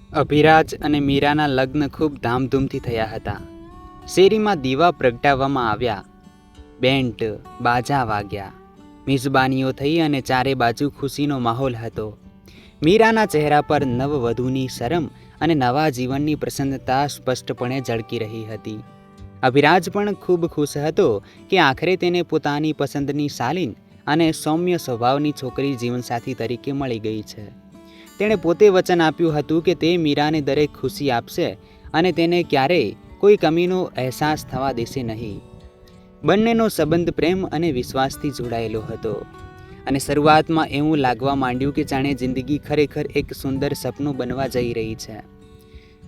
અભિરાજ અને મીરાના લગ્ન ખૂબ ધામધૂમથી થયા હતા. શેરીમાં દીવા પ્રગટાવવામાં આવ્યા, બેન્ડ બાજા વાગ્યા, મિજબાનીઓ થઈ અને ચારે બાજુ ખુશીનો માહોલ હતો. મીરાના ચહેરા પર નવવધૂની શરમ અને નવા જીવનની પ્રસન્નતા સ્પષ્ટપણે ઝળકી રહી હતી. અભિરાજ પણ ખૂબ ખુશ હતો કે આખરે તેને પોતાની પસંદની શાલીન અને સૌમ્ય સ્વભાવની છોકરી જીવનસાથી તરીકે મળી ગઈ છે. તેણે પોતે વચન આપ્યું હતું કે તે મીરાને દરેક ખુશી આપશે અને તેને ક્યારેય કોઈ કમીનો અહેસાસ થવા દેશે નહીં. બંનેનો સંબંધ પ્રેમ અને વિશ્વાસથી જોડાયેલો હતો અને શરૂઆતમાં એવું લાગવા માંડ્યું કે જાણે જિંદગી ખરેખર એક સુંદર સપનું બનવા જઈ રહી છે.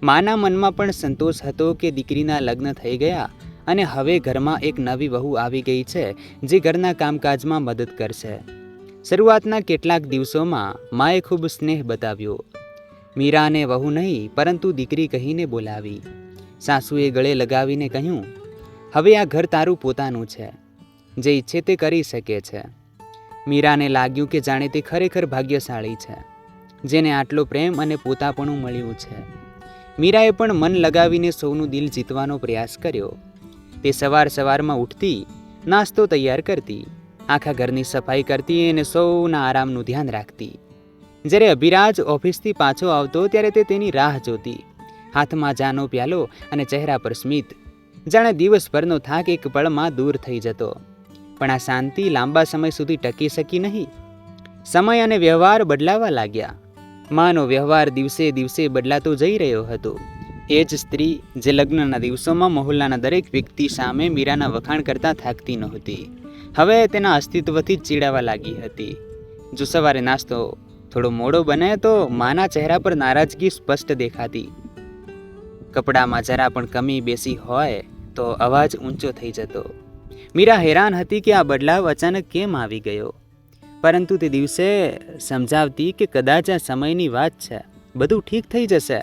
માના મનમાં પણ સંતોષ હતો કે દીકરીના લગ્ન થઈ ગયા અને હવે ઘરમાં એક નવી વહુ આવી ગઈ છે જે ઘરના કામકાજમાં મદદ કરશે. શરૂઆતના કેટલાક દિવસોમાં માએ ખૂબ સ્નેહ બતાવ્યો. મીરાને વહુ નહીં પરંતુ દીકરી કહીને બોલાવી. સાસુએ ગળે લગાવીને કહ્યું, હવે આ ઘર તારું પોતાનું છે, જે ઈચ્છે તે કરી શકે છે. મીરાને લાગ્યું કે જાણે તે ખરેખર ભાગ્યશાળી છે, જેને આટલો પ્રેમ અને પોતાપણું મળ્યું છે. મીરાએ પણ મન લગાવીને સૌનું દિલ જીતવાનો પ્રયાસ કર્યો. તે સવારમાં ઉઠતી, નાસ્તો તૈયાર કરતી, આખા ઘરની સફાઈ કરતી અને સૌના આરામનું ધ્યાન રાખતી. જ્યારે અભિરાજ ઓફિસથી પાછો આવતો ત્યારે તે તેની રાહ જોતી, હાથમાં ચાનો પ્યાલો અને ચહેરા પર સ્મિત, જાણે દિવસભરનો થાક એક પળમાં દૂર થઈ જતો. પણ આ શાંતિ લાંબા સમય સુધી ટકી શકી નહીં. સમય અને વ્યવહાર બદલાવા લાગ્યા. માનો વ્યવહાર દિવસે દિવસે બદલાતો જઈ રહ્યો હતો. એ જ સ્ત્રી જે લગ્નના દિવસોમાં મહોલ્લાના દરેક વ્યક્તિ સામે મીરાના વખાણ કરતા થાકતી નહોતી, હવે તેના અસ્તિત્વથી જ ચીડાવા લાગી હતી. જો સવારે નાસ્તો થોડો મોડો બને તો માના ચહેરા પર નારાજગી સ્પષ્ટ દેખાતી. કપડામાં જરા પણ કમી બેસી હોય તો અવાજ ઊંચો થઈ જતો. મીરા હેરાન હતી કે આ બદલાવ અચાનક કેમ આવી ગયો, પરંતુ તે દિવસે સમજાવતી કે કદાચ આ સમયની વાત છે, બધું ઠીક થઈ જશે.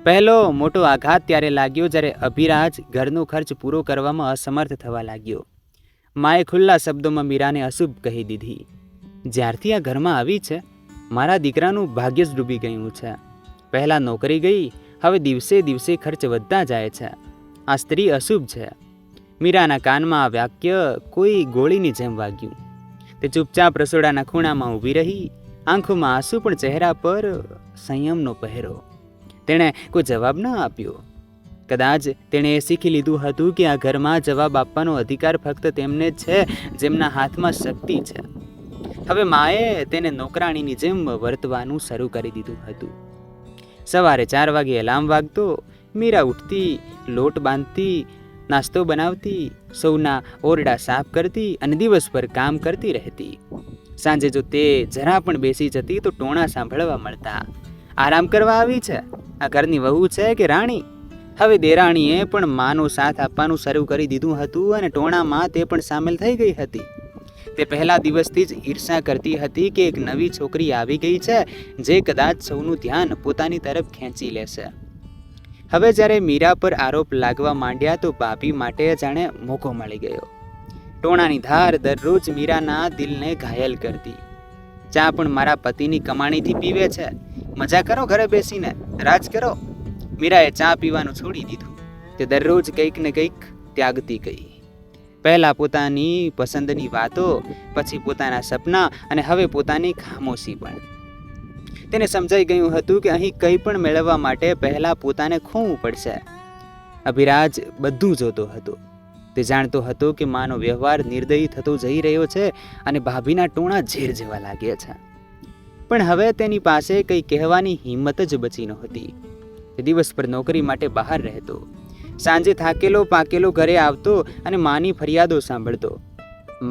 પહેલો મોટો આઘાત ત્યારે લાગ્યો જ્યારે અભિરાજ ઘરનો ખર્ચ પૂરો કરવામાં અસમર્થ થવા લાગ્યો. માએ ખુલ્લા શબ્દોમાં મીરાને અશુભ કહી દીધી. જ્યારથી આ ઘરમાં આવી છે, મારા દીકરાનું ભાગ્ય જ ડૂબી ગયું છે. પહેલાં નોકરી ગઈ, હવે દિવસે દિવસે ખર્ચ વધતા જાય છે. આ સ્ત્રી અશુભ છે. મીરાના કાનમાં આ વાક્ય કોઈ ગોળીની જેમ વાગ્યું. તે ચૂપચાપ રસોડાના ખૂણામાં ઊભી રહી, આંખોમાં આંસુ પણ ચહેરા પર સંયમનો પહેરો. તેણે કોઈ જવાબ ન આપ્યો. કદાચ તેણે એ શીખી લીધું હતું કે આ ઘરમાં જવાબ આપવાનો અધિકાર ફક્ત તેમને જ છે જેમના હાથમાં શક્તિ છે. હવે માએ તેને નોકરાણીની જેમ વર્તવાનું શરૂ કરી દીધું હતું. સવારે 4 વાગે એલાર્મ વાગતો, મીરા ઉઠતી, લોટ બાંધતી, નાસ્તો બનાવતી, સૌના ઓરડા સાફ કરતી અને દિવસભર કામ કરતી રહેતી. સાંજે જો તે જરા પણ બેસી જતી તો ટોણા સાંભળવા મળતા. આરામ કરવા આવી છે, આ ઘરની વહુ છે કે રાણી? હવે દેરાણીએ પણ માનો સાથ આપવાનું શરૂ કરી દીધું હતું અને ટોણામાં તે પણ સામેલ થઈ ગઈ હતી. તે પહેલા દિવસથી જ ઈર્ષા કરતી હતી કે એક નવી છોકરી આવી ગઈ છે જે કદાચ સૌનું ધ્યાન પોતાની તરફ ખેંચી લેશે. હવે જ્યારે મીરા પર આરોપ લાગવા માંડ્યા તો ભાભી માટે જાણે મોકો મળી ગયો. ટોણાની ધાર દરરોજ મીરાના દિલને ઘાયલ કરતી. ચા પણ મારા પતિની કમાણીથી પીવે છે, મજા કરો ઘરે બેસીને, રાજ કરો. મીરાએ ચા પીવાનું છોડી દીધું. તે દરરોજ કંઈક ને કંઈક ત્યાગતી ગઈ. પહેલાં પોતાની પસંદની વાતો, પછી પોતાના સપના અને હવે પોતાની ખામોશી પણ. તેને સમજાઈ ગયું હતું કે અહીં કંઈ પણ મેળવવા માટે પહેલાં પોતાને ખોવું પડશે. અભિરાજ બધું જોતો હતો. તે જાણતો હતો કે માનો વ્યવહાર નિર્દયી થતો જઈ રહ્યો છે અને ભાભીના ટોણા ઝેર જેવા લાગ્યા છે. પણ હવે તેની પાસે કંઈ કહેવાની હિંમત જ બચી નહોતી. તે દિવસ પર નોકરી માટે બહાર રહેતો. સાંજે થાકેલો પાકેલો ઘરે આવતો અને માની ફરિયાદો સાંભળતો.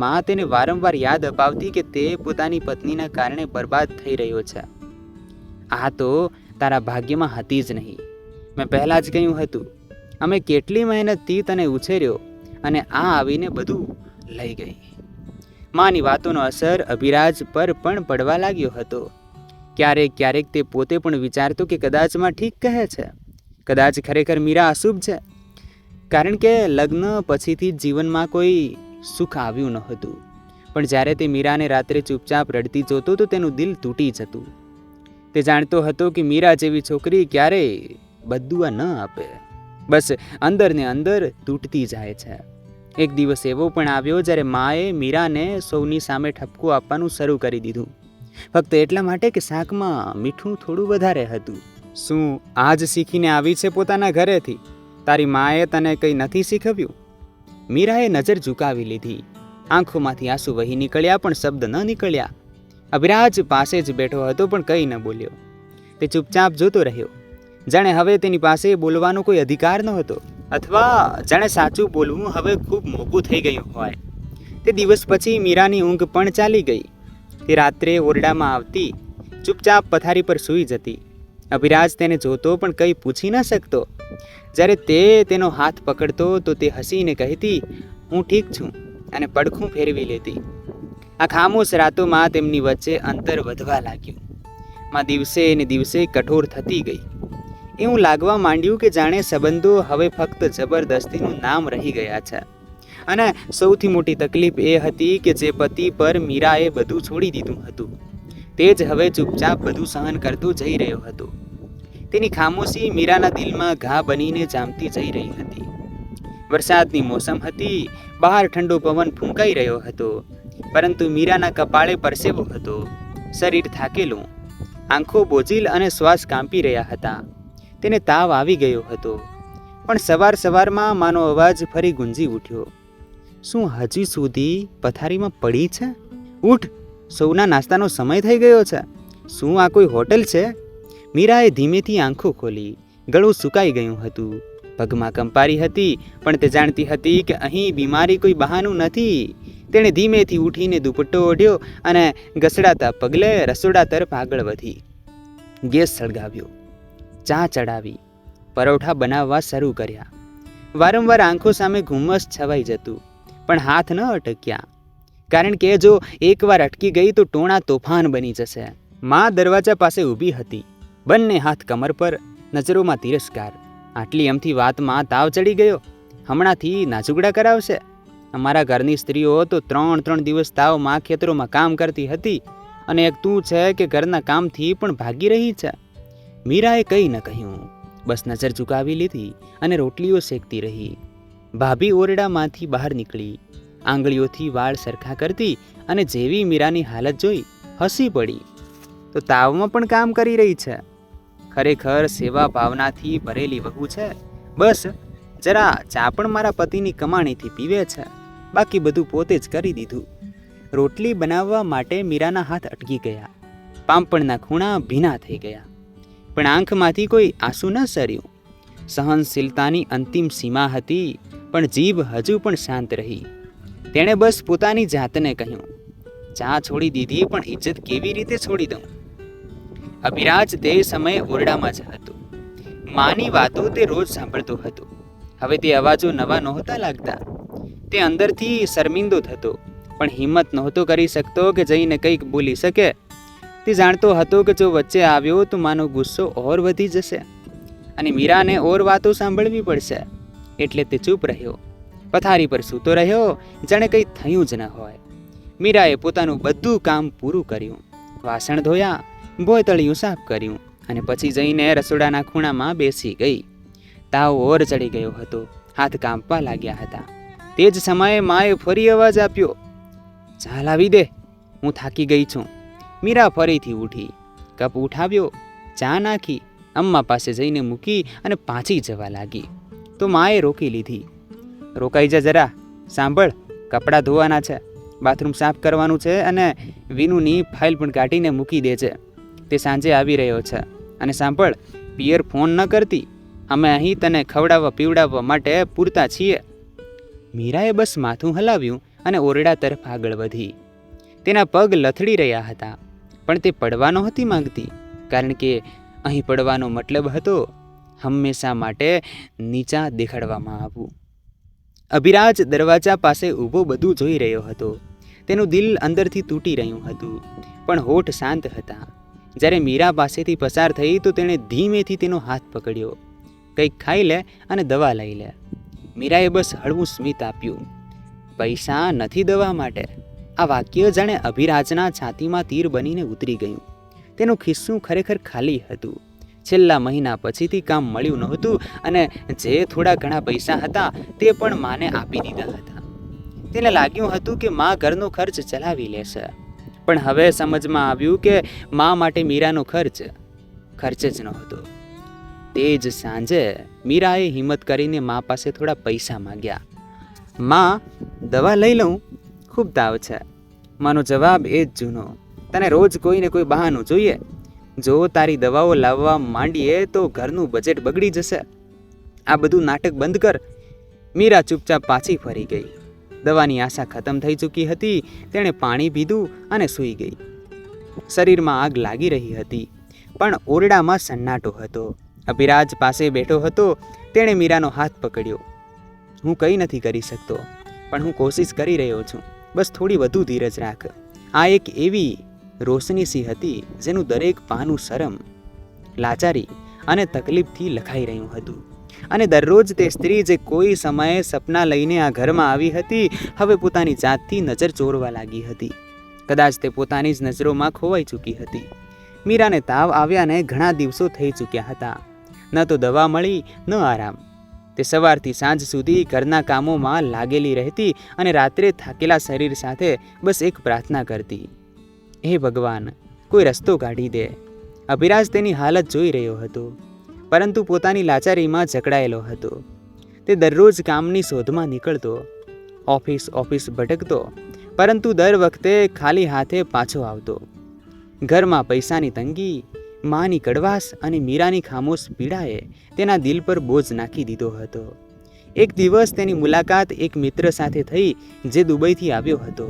મા તેને વારંવાર યાદ અપાવતી કે તે પોતાની પત્નીના કારણે બરબાદ થઈ રહ્યો છે. આ તો તારા ભાગ્યમાં હતી જ નહીં. મેં પહેલાં જ કહ્યું હતું, અમે કેટલી મહેનતથી તને ઉછેર્યો અને આ આવીને બધું લઈ ગઈ. માની વાતોનો અસર અભિરાજ પર પણ પડવા લાગ્યો હતો. ક્યારેક તે પોતે પણ વિચારતો કે કદાચ માં ઠીક કહે છે, કદાચ ખરેખર મીરા અશુભ છે. કારણ કે લગ્ન પછીથી જીવનમાં કોઈ સુખ આવ્યું ન હતું. પણ જ્યારે તે મીરાને રાત્રે ચૂપચાપ રડતી જોતો તો તેનું દિલ તૂટી જતું. તે જાણતો હતો કે મીરા જેવી છોકરી ક્યારેય બદદુઆ ન આપે, બસ અંદર ને અંદર તૂટતી જાય છે. એક દિવસ એવો પણ આવ્યો જ્યારે માએ મીરાને સૌની સામે ઠપકો આપવાનું શરૂ કરી દીધું, ફક્ત એટલા માટે કે શાકમાં મીઠું થોડું વધારે હતું. શું આજ શીખીને આવી છે પોતાના ઘરેથી? તારી માએ તને કંઈ નથી શીખવ્યું? મીરાએ નજર ઝુકાવી લીધી. આંખોમાંથી આંસુ વહી નીકળ્યા પણ શબ્દ ન નીકળ્યા. અભિરાજ પાસે જ બેઠો હતો પણ કંઈ ન બોલ્યો. તે ચૂપચાપ જોતો રહ્યો, જાણે હવે તેની પાસે બોલવાનો કોઈ અધિકાર ન હતો, અથવા જાણે સાચું બોલવું હવે ખૂબ મોંઘું થઈ ગયું હોય. તે દિવસ પછી મીરાની ઊંઘ પણ ચાલી ગઈ. તે રાત્રે ઓરડામાં આવતી, ચૂપચાપ પથારી પર સૂઈ જતી. અભિરાજ તેને જોતો પણ કંઈ પૂછી ન શકતો. જ્યારે તે તેનો હાથ પકડતો તો તે હસીને કહેતી, હું ઠીક છું, અને પડખું ફેરવી લેતી. આ ખામોશ રાતોમાં તેમની વચ્ચે અંતર વધવા લાગ્યું. માં દિવસે ને દિવસે કઠોર થતી ગઈ. એવું લાગવા માંડ્યું કે જાણે સંબંધો હવે ફક્ત જબરદસ્તીનું નામ રહી ગયા છે. અને સૌથી મોટી તકલીફ એ હતી કે જે પતિ પર મીરાએ બધું છોડી દીધું હતું, તે જ હવે ચૂપચાપ બધું સહન કરતો જઈ રહ્યો હતો. તેની ખામોશી મીરાના દિલમાં ઘા બનીને જામતી જઈ રહી હતી. વરસાદની મોસમ હતી, બહાર ઠંડો પવન ફૂંકાઈ રહ્યો હતો, પરંતુ મીરાના કપાળે પરસેવો હતો, શરીર થાકેલું, આંખો બોજીલ અને શ્વાસ કાંપી રહ્યા હતા. તેને તાવ આવી ગયો હતો. પણ સવારમાં માનો અવાજ ફરી ગુંજી ઉઠ્યો, શું હજી સુધી પથારીમાં પડી છે? ઉઠ, સૌના નાસ્તાનો સમય થઈ ગયો છે. શું આ કોઈ હોટલ છે? મીરાએ ધીમેથી આંખો ખોલી. ગળું સુકાઈ ગયું હતું, પગમાં કંપારી હતી, પણ તે જાણતી હતી કે અહીં બીમારી કોઈ બહાનું નથી. તેણે ધીમેથી ઉઠીને દુપટ્ટો ઓઢ્યો અને ઘસડાતા પગલે રસોડા તરફ આગળ વધી. ગેસ સળગાવ્યો, ચા ચડાવી, પરોઠા બનાવવા શરૂ કર્યા. વારંવાર આંખો સામે ઘુમ્મસ છવાઈ જતું, પણ હાથ ન અટક્યા, કારણ કે જો એકવાર અટકી ગઈ તો ટોણા તોફાન બની જશે. માં દરવાજા પાસે ઊભી હતી, બંને હાથ કમર પર, નજરોમાં તિરસ્કાર. આટલી અમથી વાતમાં તાવ ચડી ગયો? હમણાંથી નાચુગડા કરાવશે? અમારા ઘરની સ્ત્રીઓ તો 3 દિવસ તાવમાં ખેતરોમાં કામ કરતી હતી, અને એક તું છે કે ઘરના કામથી પણ ભાગી રહી છે. મીરાએ કંઈ ન કહ્યું, બસ નજર ઝુકાવી લીધી અને રોટલીઓ શેકતી રહી. ભાભી ઓરડામાંથી બહાર નીકળી, આંગળીઓથી વાળ સરખા કરતી, અને જેવી મીરાની હાલત જોઈ હસી પડી. તો તાવમાં પણ કામ કરી રહી છે. ખરેખર સેવા ભાવનાથી ભરેલી વહુ છે. બસ જરા ચા પણ મારા પતિની કમાણીથી પીવે છે, બાકી બધું પોતે જ કરી દીધું. રોટલી બનાવવા માટે મીરાના હાથ અટકી ગયા, પાંપણના ખૂણા ભીના થઈ ગયા, પણ આંખમાંથી કોઈ આંસુ ન સર્યું. સહનશીલતાની અંતિમ સીમા હતી, પણ જીભ હજુ પણ શાંત રહી. તેણે બસ પોતાની જાતને કહ્યું, ચા છોડી દીધી, પણ ઇજ્જત કેવી રીતે છોડી દઉં? અભિરાજ તે સમયે ઓરડામાં જ હતો. માની વાતો તે રોજ સાંભળતો હતો. હવે તે અવાજો નવા નહોતા લાગતા. તે અંદરથી શર્મિંદો થતો, પણ હિંમત નહોતો કરી શકતો કે જઈને કંઈક બોલી શકે. તે જાણતો હતો કે જો વચ્ચે આવ્યો તો માનો ગુસ્સો ઓર વધી જશે, અને મીરાને ઓર વાતો સાંભળવી પડશે. એટલે તે ચૂપ રહ્યો, પથારી પર સૂતો રહ્યો, જાણે કંઈ થયું જ ન હોય. મીરાએ પોતાનું બધું કામ પૂરું કર્યું, વાસણ ધોયા, ભોંયતળિયું સાફ કર્યું, અને પછી જઈને રસોડાના ખૂણામાં બેસી ગઈ. તાવ ઓર ચડી ગયો હતો, હાથ કાંપવા લાગ્યા હતા. તે જ સમયે માએ ફરી અવાજ આપ્યો, ચા લાવી દે, હું થાકી ગઈ છું. મીરા ફરીથી ઉઠી, કપ ઉઠાવ્યો, ચા નાખી, અમ્મા પાસે જઈને મૂકી અને પાછી જવા લાગી. તો માએ રોકી લીધી. રોકાઈ જા જરા, સાંભળ, કપડાં ધોવાના છે, બાથરૂમ સાફ કરવાનું છે, અને વિનુની ફાઇલ પણ કાઢીને મૂકી દે છે. તે સાંજે આવી રહ્યો છે. અને સાંભળ, પિયર ફોન ન કરતી, અમે અહીં તને ખવડાવવા પીવડાવવા માટે પૂરતા છીએ. મીરાએ બસ માથું હલાવ્યું અને ઓરડા તરફ આગળ વધી. તેના પગ લથડી રહ્યા હતા, પણ તે પડવા નહોતી માંગતી, કારણ કે અહીં પડવાનો મતલબ હતો હંમેશા માટે નીચા દેખાડવામાં આવવું. અભિરાજ દરવાજા પાસે ઊભો બધું જોઈ રહ્યો હતો. તેનું દિલ અંદરથી તૂટી રહ્યું હતું, પણ હોઠ શાંત હતા. જ્યારે મીરા પાસેથી પસાર થઈ તો તેણે ધીમેથી તેનો હાથ પકડ્યો. કંઈક ખાઈ લે અને દવા લઈ લે. મીરાએ બસ હળવું સ્મિત આપ્યું. પૈસા નથી દવા માટે. આ વાક્ય જાણે અભિરાજના છાતીમાં તીર બનીને ઉતરી ગયું. તેનું ખિસ્સું ખરેખર ખાલી હતું. છેલ્લા મહિના પછીથી કામ મળ્યું નહોતું અને જે થોડા ઘણા પૈસા હતા તે પણ માને આપી દીધા હતા. તેને લાગ્યું હતું કે મા ઘરનો ખર્ચ ચલાવી લેશે, પણ હવે સમજમાં આવ્યું કે મા માટે મીરાનો ખર્ચ જ નહોતો. તે જ સાંજે મીરાએ હિંમત કરીને મા પાસે થોડા પૈસા માંગ્યા. મા, દવા લઈ લઉં? ખૂબ તાવ છે. માનો જવાબ એ જ જૂનો, તને રોજ કોઈને કોઈ બહાનું જોઈએ. જો તારી દવાઓ લાવવા માંડીએ તો ઘરનું બજેટ બગડી જશે. આ બધું નાટક બંધ કર. મીરા ચૂપચાપ પાછી ફરી ગઈ. દવાની આશા ખતમ થઈ ચૂકી હતી. તેણે પાણી પીધું અને સૂઈ ગઈ. શરીરમાં આગ લાગી રહી હતી, પણ ઓરડામાં સન્નાટો હતો. અભિરાજ પાસે બેઠો હતો. તેણે મીરાનો હાથ પકડ્યો. હું કંઈ નથી કરી શકતો, પણ હું કોશિશ કરી રહ્યો છું. બસ થોડી વધુ ધીરજ રાખ. આ એક એવી રોશનીસી હતી જેનું દરેક પાનું શરમ, લાચારી અને તકલીફથી લખાઈ રહ્યું હતું. અને દરરોજ તે સ્ત્રી જે કોઈ સમયે સપના લઈને આ ઘરમાં આવી હતી, હવે પોતાની જાતથી નજર ચોરવા લાગી હતી. કદાચ તે પોતાની જ નજરોમાં ખોવાઈ ચૂકી હતી. મીરાને તાવ આવ્યાને ઘણા દિવસો થઈ ચૂક્યા હતા. ન તો દવા મળી, ન આરામ. તે સવારથી સાંજ સુધી ઘરના કામોમાં લાગેલી રહેતી અને રાત્રે થાકેલા શરીર સાથે બસ એક પ્રાર્થના કરતી, હે ભગવાન, કોઈ રસ્તો કાઢી દે. અભિરાજ તેની હાલત જોઈ રહ્યો હતો, પરંતુ પોતાની લાચારીમાં જકડાયેલો હતો. તે દરરોજ કામની શોધમાં નીકળતો, ઓફિસ ભટકતો, પરંતુ દર વખતે ખાલી હાથે પાછો આવતો. ઘરમાં પૈસાની તંગી, માની કડવાશ અને મીરાની ખામોશ પીડાએ તેના દિલ પર બોજ નાખી દીધો હતો. એક દિવસ તેની મુલાકાત એક મિત્ર સાથે થઈ જે દુબઈથી આવ્યો હતો.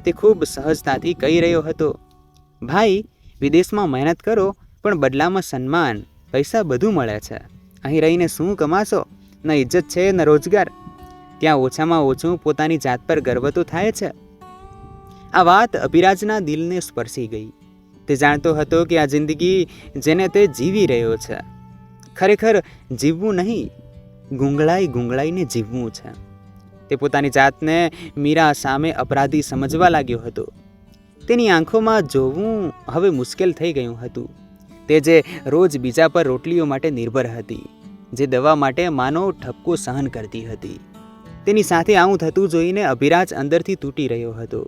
તે ખૂબ સહજતાથી કહી રહ્યો હતો, ભાઈ, વિદેશમાં મહેનત કરો પણ બદલામાં સન્માન, પૈસા બધું મળે છે. અહીં રહીને શું કમાશો? ન ઇજ્જત છે ન રોજગાર. ત્યાં ઓછામાં ઓછું પોતાની જાત પર ગર્વ તો થાય છે. આ વાત અભિરાજના દિલને સ્પર્શી ગઈ. તે જાણતો હતો કે આ જિંદગી જેને તે જીવી રહ્યો છે, ખરેખર જીવવું નહીં, ગુંગળાઈને જીવવું છે. તે પોતાની જાતને મીરા સામે અપરાધી સમજવા લાગ્યો હતો. તેની આંખોમાં જોવું હવે મુશ્કેલ થઈ ગયું હતું. તે જે રોજ બીજા પર રોટલીઓ માટે નિર્ભર હતી, જે દવા માટે માનો ઠપકો સહન કરતી હતી, તેની સાથે આવું થતું જોઈને અભિરાજ અંદરથી તૂટી રહ્યો હતો.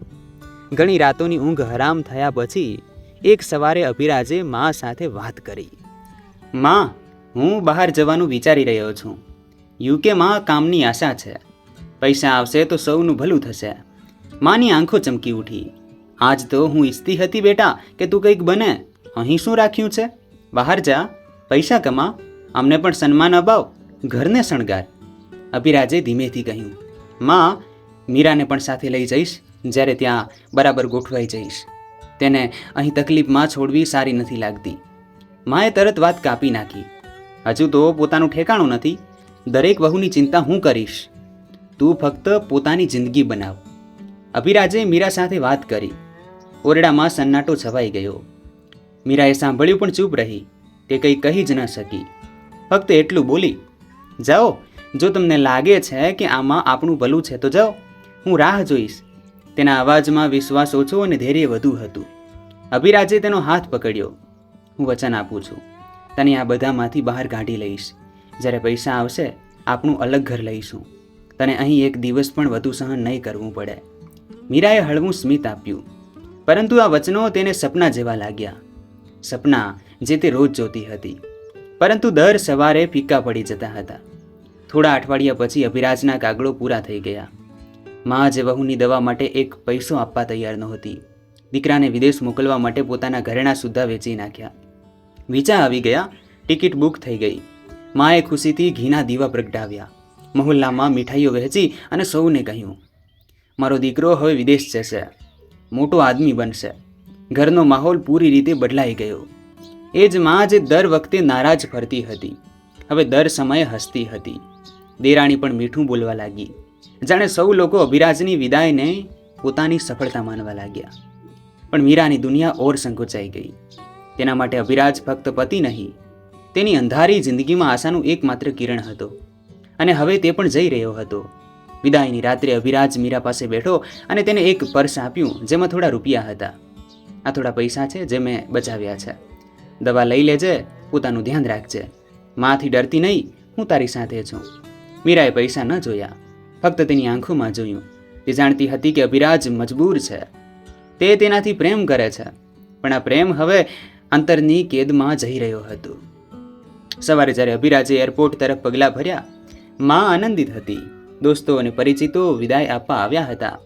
ઘણી રાતોની ઊંઘ હરામ થયા પછી એક સવારે અભિરાજે મા સાથે વાત કરી. માં, હું બહાર જવાનું વિચારી રહ્યો છું. યુકેમાં કામની આશા છે. પૈસા આવશે તો સૌનું ભલું થશે. માની આંખો ચમકી ઉઠી. આજ તો હું ઈચ્છતી હતી બેટા કે તું કંઈક બને. અહીં શું રાખ્યું છે? બહાર જા, પૈસા કમા, અમને પણ સન્માન અપાવ, ઘરને શણગાર. અભિરાજે ધીમેથી કહ્યું. માં, મીરાને પણ સાથે લઈ જઈશ. જ્યારે ત્યાં બરાબર ગોઠવાઈ જઈશ. તેને અહીં તકલીફમાં છોડવી સારી નથી લાગતી. માએ તરત વાત કાપી નાખી. હજુ તો પોતાનું ઠેકાણું નથી. દરેક વહુની ચિંતા હું કરીશ. તું ફક્ત પોતાની જિંદગી બનાવ. અભિરાજે મીરા સાથે વાત કરી. ઓરડામાં સન્નાટો છવાઈ ગયો. મીરાએ સાંભળ્યું પણ ચૂપ રહી. તે કંઈ કહી જ ન શકી. ફક્ત એટલું બોલી, જાઓ, જો તમને લાગે છે કે આમાં આપણું ભલું છે તો જાઓ, હું રાહ જોઈશ. તેના અવાજમાં વિશ્વાસ ઓછો અને ધૈર્ય વધુ હતું. અભિરાજે તેનો હાથ પકડ્યો. હું વચન આપું છું, તને આ બધામાંથી બહાર કાઢી લઈશ. જ્યારે પૈસા આવશે, આપણું અલગ ઘર લઈશું. તને અહીં એક દિવસ પણ વધુ સહન નહીં કરવું પડે. મીરાએ હળવું સ્મિત આપ્યું, પરંતુ આ વચનો તેને સપના જેવા લાગ્યા. સપના જે તે રોજ જોતી હતી, પરંતુ દર સવારે ફીકા પડી જતા હતા. થોડા અઠવાડિયા પછી અભિરાજના કાગળો પૂરા થઈ ગયા. મા જે વહુની દવા માટે એક પૈસો આપવા તૈયાર નહોતી. દીકરાને વિદેશ મોકલવા માટે પોતાના ઘરેણાં સુદ્ધા વેચી નાખ્યા. વિઝા આવી ગયા, ટિકિટ બુક થઈ ગઈ. માએ ખુશીથી ઘીના દીવા પ્રગટાવ્યા. મહોલ્લામાં મીઠાઈઓ વહેંચી અને સૌને કહ્યું, મારો દીકરો હવે વિદેશ જશે, મોટો આદમી બનશે. ઘરનો માહોલ પૂરી રીતે બદલાઈ ગયો. એ જ મા જે દર વખતે નારાજ ફરતી હતી, હવે દર સમયે હસતી હતી. દેરાણી પણ મીઠું બોલવા લાગી. જાણે સૌ લોકો અભિરાજની વિદાયને પોતાની સફળતા માનવા લાગ્યા. પણ મીરાની દુનિયા ઓર સંકોચાઈ ગઈ. તેના માટે અભિરાજ ફક્ત પતિ નહીં, તેની અંધારી જિંદગીમાં આશાનું એકમાત્ર કિરણ હતો. અને હવે તે પણ જઈ રહ્યો હતો. વિદાયની રાત્રે અભિરાજ મીરા પાસે બેઠો અને તેને એક પર્સ આપ્યું જેમાં થોડા રૂપિયા હતા. આ થોડા પૈસા છે જે મેં બચાવ્યા છે. દવા લઈ લેજે, પોતાનું ધ્યાન રાખજે. માથી ડરતી નહીં, હું તારી સાથે છું. મીરાએ પૈસા ન જોયા, ફક્ત તેની આંખોમાં જોયું. તે જાણતી હતી કે અભિરાજ મજબૂર છે. તે તેનાથી પ્રેમ કરે છે, પણ આ પ્રેમ હવે અંતરની કેદમાં જઈ રહ્યો હતો. સવારે જ્યારે અભિરાજે એરપોર્ટ તરફ પગલાં ભર્યા, માં આનંદિત હતી. દોસ્તો અને પરિચિતો વિદાય આપવા આવ્યા હતા.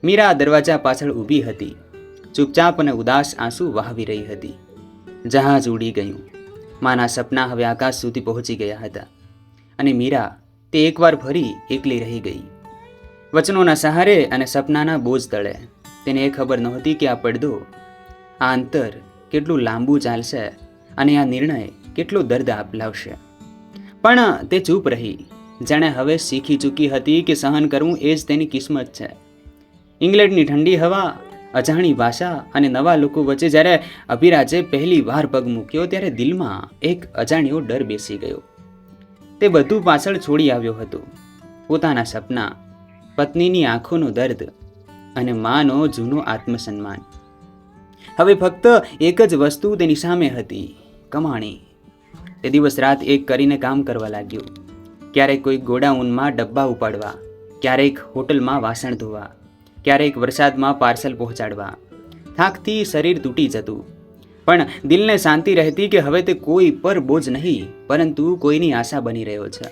મીરા દરવાજા પાછળ ઊભી હતી, ચૂપચાપ અને ઉદાસ આંસુ વહાવી રહી હતી. જહાજ ઉડી ગયું. માના સપના હવે આકાશ સુધી પહોંચી ગયા હતા અને મીરા તે એકવાર ફરી એકલી રહી ગઈ. વચનોના સહારે અને સપનાના બોજ તળે. તેને એ ખબર નહોતી કે આ પડદો, આ અંતર કેટલું લાંબુ ચાલશે અને આ નિર્ણય કેટલો દર્દ લાવશે. પણ તે ચૂપ રહી, જાણે હવે શીખી ચૂકી હતી કે સહન કરવું એ જ તેની કિસ્મત છે. ઇંગ્લેન્ડની ઠંડી હવા, અજાણી ભાષા અને નવા લોકો વચ્ચે જ્યારે અભિરાજે પહેલી વાર પગ મૂક્યો ત્યારે દિલમાં એક અજાણ્યો ડર બેસી ગયો. તે બધું પાછળ છોડી આવ્યો હતો. પોતાના સપના, પત્નીની આંખોનો દર્દ અને માનો જૂનો આત્મસન્માન. હવે ફક્ત એક જ વસ્તુ તેની સામે હતી, કમાણી. તે દિવસ રાત એક કરીને કામ કરવા લાગ્યો. ક્યારેક કોઈ ગોડાઉનમાં ડબ્બા ઉપાડવા, ક્યારેક હોટલમાં વાસણ ધોવા, ક્યારેક વરસાદમાં પાર્સલ પહોંચાડવા. થાકથી શરીર તૂટી જતું, પણ દિલને શાંતિ રહેતી કે હવે તે કોઈ પર બોજ નહીં, પરંતુ કોઈની આશા બની રહ્યો છે.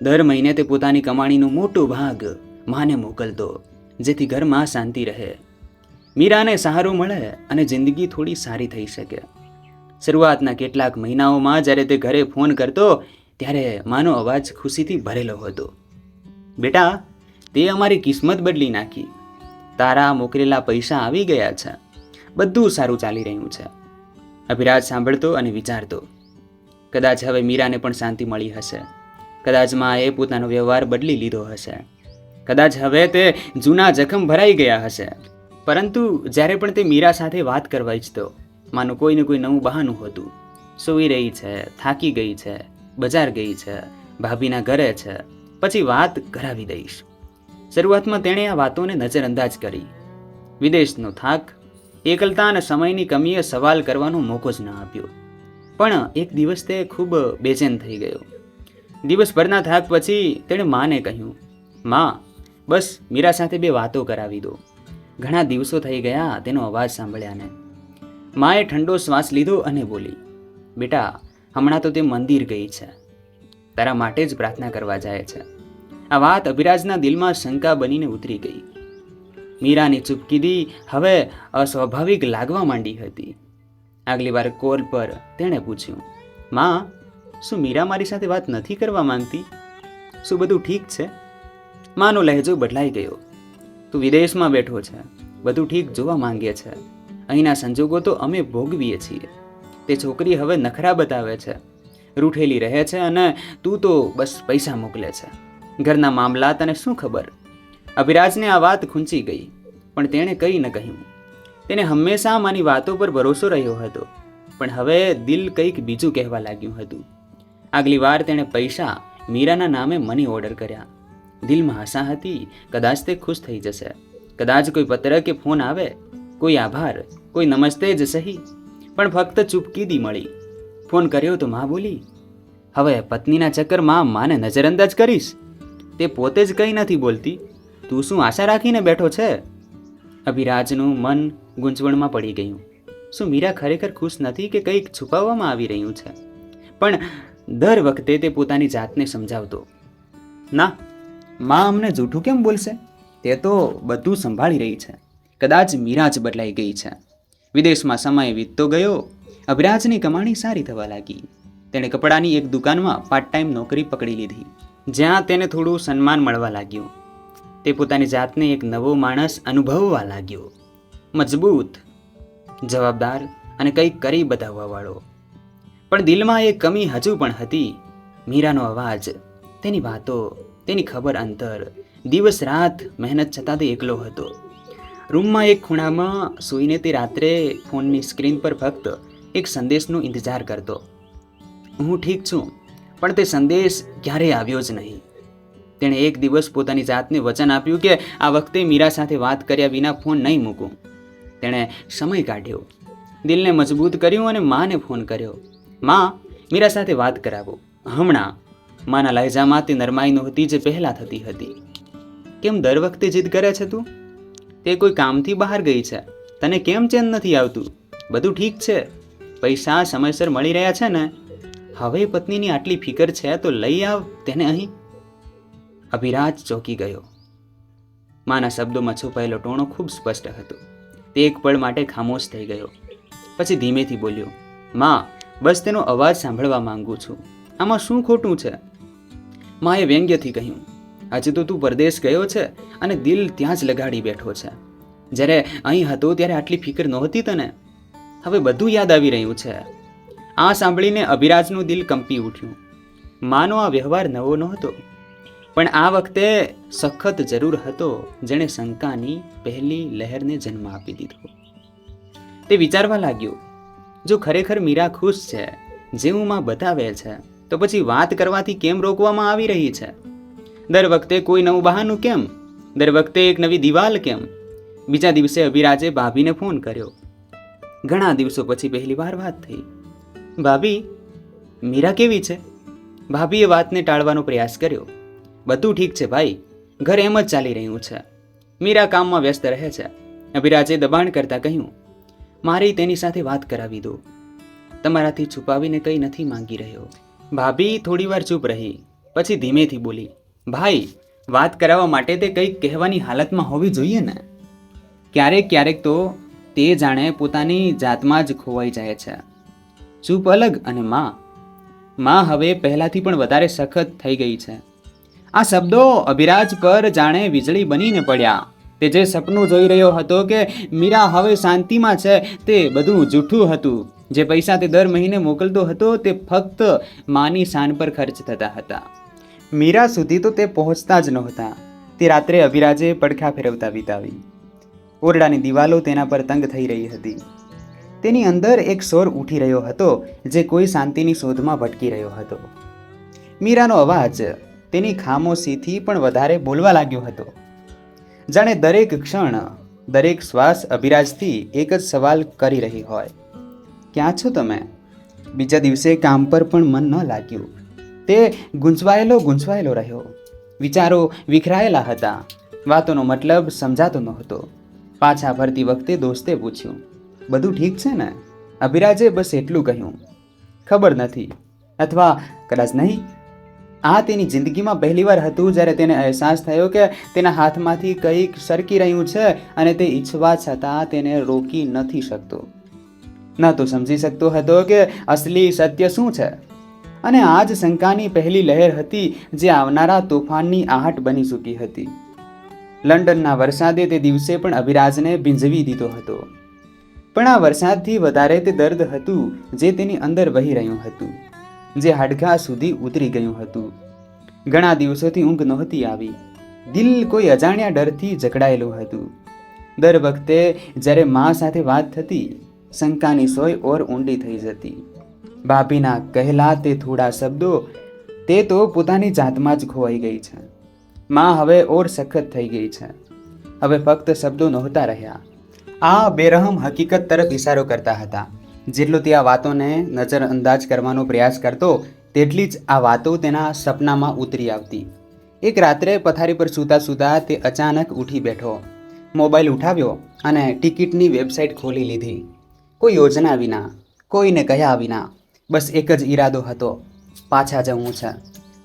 દર મહિને તે પોતાની કમાણીનો મોટો ભાગ માને મોકલતો, જેથી ઘરમાં શાંતિ રહે, મીરાને સહારો મળે અને જિંદગી થોડી સારી થઈ શકે. શરૂઆતના કેટલાક મહિનાઓમાં જ્યારે તે ઘરે ફોન કરતો ત્યારે માનો અવાજ ખુશીથી ભરેલો હતો. બેટા, તે અમારી કિસ્મત બદલી નાખી. તારા મોકલેલા પૈસા આવી ગયા છે. બધું સારું ચાલી રહ્યું છે. અભિરાજ સાંભળતો અને વિચારતો, કદાચ હવે મીરાને પણ શાંતિ મળી હશે. કદાચ માએ પોતાનો વ્યવહાર બદલી લીધો હશે. કદાચ હવે તે જૂના જખમ ભરાઈ ગયા હશે. પરંતુ જ્યારે પણ તે મીરા સાથે વાત કરવા ઈચ્છતો, માનું કોઈને કોઈ નવું બહાનું હતું. સૂઈ રહી છે, થાકી ગઈ છે, બજાર ગઈ છે, ભાભીના ઘરે છે, પછી વાત કરાવી દઈશ. શરૂઆતમાં તેણે આ વાતોને નજરઅંદાજ કરી. વિદેશનો થાક, એકલતા અને સમયની કમીએ સવાલ કરવાનો મોકો જ ન આપ્યો. પણ એક દિવસ તે ખૂબ બેચેન થઈ ગયો. દિવસભરના થાક પછી તેણે માને કહ્યું, માં, બસ મીરા સાથે 2 વાતો કરાવી દો. ઘણા દિવસો થઈ ગયા તેનો અવાજ સાંભળ્યાને. માએ ઠંડો શ્વાસ લીધો અને બોલી, બેટા, હમણાં તો તે મંદિર ગઈ છે. તારા માટે જ પ્રાર્થના કરવા જાય છે. આ વાત અભિરાજના દિલમાં શંકા બનીને ઉતરી ગઈ. મીરાની ચૂપકીદી હવે અસ્વાભાવિક લાગવા માંડી હતી. આગલી વાર કોલ પર તેણે પૂછ્યું, માં, શું મીરા મારી સાથે વાત નથી કરવા માંગતી? શું બધું ઠીક છે? માનો લહેજો બદલાઈ ગયો. તું વિદેશમાં બેઠો છે, બધું ઠીક જોવા માંગે છે. અહીંના સંજોગો તો અમે ભોગવીએ છીએ. તે છોકરી હવે નખરા બતાવે છે, રૂઠેલી રહે છે અને તું તો બસ પૈસા મોકલે છે. ઘરના મામલા તને શું ખબર? અભિરાજને આ વાત ખૂંચી ગઈ, પણ તેણે કંઈ ન કહ્યું. તેને હંમેશા માની વાતો પર ભરોસો રહ્યો હતો, પણ હવે દિલ કંઈક બીજું કહેવા લાગ્યું હતું. આગલી વાર તેણે પૈસા મીરાના નામે મની ઓર્ડર કર્યા. દિલમાં આશા હતી, કદાચ તે ખુશ થઈ જશે. કદાચ કોઈ પત્ર કે ફોન આવે, કોઈ આભાર, કોઈ નમસ્તે જ સહી. પણ ફક્ત ચૂપકીદી મળી. ફોન કર્યો તો માં બોલી, હવે પત્નીના ચક્કરમાં માને નજરઅંદાજ કરીશ? તે પોતે જ કંઈ નથી બોલતી, તું શું આશા રાખીને બેઠો છે? અભિરાજનું મન ગૂંચવણમાં પડી ગયું. શું મીરા ખરેખર ખુશ નથી કે કંઈક છુપાવવામાં આવી રહ્યું છે? પણ દર વખતે તે પોતાની જાતને સમજાવતો, ના, માં અમને જૂઠું કેમ બોલશે? તે તો બધું સંભાળી રહી છે. કદાચ મીરા જ બદલાઈ ગઈ છે. વિદેશમાં સમય વીતતો ગયો. અભિરાજની કમાણી સારી થવા લાગી. તેણે કપડાની એક દુકાનમાં પાર્ટ ટાઈમ નોકરી પકડી લીધી, જ્યાં તેને થોડું સન્માન મળવા લાગ્યું. તે પોતાની જાતને એક નવો માણસ અનુભવવા લાગ્યો, મજબૂત, જવાબદાર અને કંઈક કરી બતાવવાવાળો. પણ દિલમાં એક કમી હજુ પણ હતી. મીરાનો અવાજ, તેની વાતો, તેની ખબર અંતર. દિવસ રાત મહેનત છતાં તે એકલો હતો. રૂમમાં એક ખૂણામાં સૂઈને તે રાત્રે ફોનની સ્ક્રીન પર ફક્ત એક સંદેશનો ઇંતજાર કરતો, હું ઠીક છું. પણ તે સંદેશ ક્યારેય આવ્યો જ નહીં. તેણે એક દિવસ પોતાની જાતને વચન આપ્યું કે આ વખતે મીરા સાથે વાત કર્યા વિના ફોન નહીં મૂકું. તેણે સમય કાઢ્યો, દિલને મજબૂત કર્યું અને માને ફોન કર્યો. માં, મીરા સાથે વાત કરાવો હમણાં. માના લહેજામાં તે નરમાઈ નહોતી જે પહેલાં થતી હતી. કેમ દર વખતે જીદ કરે છે તું? તે કોઈ કામથી બહાર ગઈ છે, તને કેમ ચેન નથી આવતું? બધું ઠીક છે, પૈસા સમયસર મળી રહ્યા છે ને? હવે પત્નીની આટલી ફિકર છે તો લઈ આવ તેને અહીં. અભિરાજ ચોંકી ગયો. માના શબ્દોમાં છુપાયેલો ટોણો ખૂબ સ્પષ્ટ હતો. તે એક પળ માટે ખામોશ થઈ ગયો. પછી ધીમેથી બોલ્યો, માં, બસ તેનો અવાજ સાંભળવા માંગુ છું. આમાં શું ખોટું છે? માએ વ્યંગ્યથી કહ્યું, આજે તો તું પરદેશ ગયો છે અને દિલ ત્યાં જ લગાડી બેઠો છે. જ્યારે અહીં હતો ત્યારે આટલી ફિકર નહોતી તને. હવે બધું યાદ આવી રહ્યું છે. આ સાંભળીને અભિરાજનું દિલ કંપી ઉઠ્યું. માનો આ વ્યવહાર નવો નહોતો, પણ આ વખતે સખત જરૂર હતો, જેણે શંકાની પહેલી લહેરને જન્મ આપી દીધો. તે વિચારવા લાગ્યો, જો ખરેખર મીરા ખુશ છે, જેવું માં બતાવે છે, તો પછી વાત કરવાથી કેમ રોકવામાં આવી રહી છે? દર વખતે કોઈ નવું બહાનું કેમ? દર વખતે એક નવી દિવાલ કેમ? બીજા દિવસે અભિરાજે ભાભીને ફોન કર્યો. ઘણા દિવસો પછી પહેલી વાર વાત થઈ. ભાભી, મીરા કેવી છે? ભાભીએ વાતને ટાળવાનો પ્રયાસ કર્યો. બધું ઠીક છે ભાઈ, ઘર એમ જ ચાલી રહ્યું છે. મીરા કામમાં વ્યસ્ત રહે છે. અભિરાજે દબાણ કરતા કહ્યું, મારી તેની સાથે વાત કરાવી દો. તમારાથી છુપાવીને કંઈ નથી માંગી રહ્યો. ભાભી થોડીવાર ચૂપ રહી, પછી ધીમેથી બોલી, ભાઈ, વાત કરાવવા માટે તે કંઈક કહેવાની હાલતમાં હોવી જોઈએ ને. ક્યારેક તો તે જાણે પોતાની જાતમાં જ ખોવાઈ જાય છે. ચૂપ અલગ અને માં હવે પહેલાથી પણ વધારે સખત થઈ ગઈ છે. આ શબ્દો અભિરાજ પર જાણે વીજળી બનીને પડ્યા. તે જે સપનું જોઈ રહ્યો હતો કે મીરા હવે શાંતિમાં છે, તે બધું જૂઠું હતું. જે પૈસા તે દર મહિને મોકલતો હતો તે ફક્ત માની શાન પર ખર્ચ થતા હતા. મીરા સુધી તો તે પહોંચતા જ નહોતા. તે રાત્રે અભિરાજે પડખા ફેરવતા વિતાવી. ઓરડાની દિવાલો તેના પર તંગ થઈ રહી હતી. તેની અંદર એક સ્વર ઉઠી રહ્યો હતો, જે કોઈ શાંતિની શોધમાં ભટકી રહ્યો હતો. મીરાનો અવાજ તેની ખામોશીથી પણ વધારે બોલવા લાગ્યો હતો. જાણે દરેક ક્ષણ, દરેક શ્વાસ અભિરાજથી એક જ સવાલ કરી રહી હોય, ક્યાં છો તમે? બીજા દિવસે કામ પર પણ મન ન લાગ્યું. તે ગૂંચવાયેલો રહ્યો. વિચારો વિખરાયેલા હતા. વાતોનો મતલબ સમજાતો નહોતો. પાછા ફરતી વખતે દોસ્તે પૂછ્યું, બધું ઠીક છે ને? અભિરાજે બસ એટલું કહ્યું, ખબર નથી, અથવા કદાચ નહીં. આ તેની જિંદગીમાં પહેલીવાર હતું જ્યારે તેને અહેસાસ થયો કે તેના હાથમાંથી કંઈક સરકી રહ્યું છે અને તે ઈચ્છવા છતાં તેને રોકી નથી શકતો. ન તો સમજી શકતો હતો કે અસલી સત્ય શું છે. અને આ જ શંકાની પહેલી લહેર હતી જે આવનારા તોફાનની આહટ બની ચૂકી હતી. લંડનના વરસાદે તે દિવસે પણ અભિરાજને ભીંજવી દીધો હતો. પણ આ વરસાદથી વધારે તે દર્દ હતું જે તેની અંદર વહી રહ્યું હતું, જે હાડકાં સુધી ઉતરી ગયું હતું. ઘણા દિવસોથી ઊંઘ નહોતી આવી. દિલ કોઈ અજાણ્યા ડરથી જકડાયેલું હતું. દર વખતે જ્યારે મા સાથે વાત થતી, શંકાની સોય ઓર ઊંડી થઈ જતી. ભાભીના કહેલા તે થોડા શબ્દો, તે તો પોતાની જાતમાં જ ખોવાઈ ગઈ છે. મા હવે ઓર સખત થઈ ગઈ છે. હવે ફક્ત શબ્દો નહોતા રહ્યા. આ બેરહમ હકીકત તરફ ઇશારો કરતા હતા. જેટલો તે આ વાતોને નજરઅંદાજ કરવાનો પ્રયાસ કરતો, તેટલી જ આ વાતો તેના સપનામાં ઉતરી આવતી. એક રાત્રે પથારી પર સૂતા તે અચાનક ઉઠી બેઠો. મોબાઈલ ઉઠાવ્યો અને ટિકિટની વેબસાઇટ ખોલી લીધી. કોઈ યોજના વિના, કોઈને કહ્યા વિના, બસ એક જ ઈરાદો હતો, પાછા જવું છે.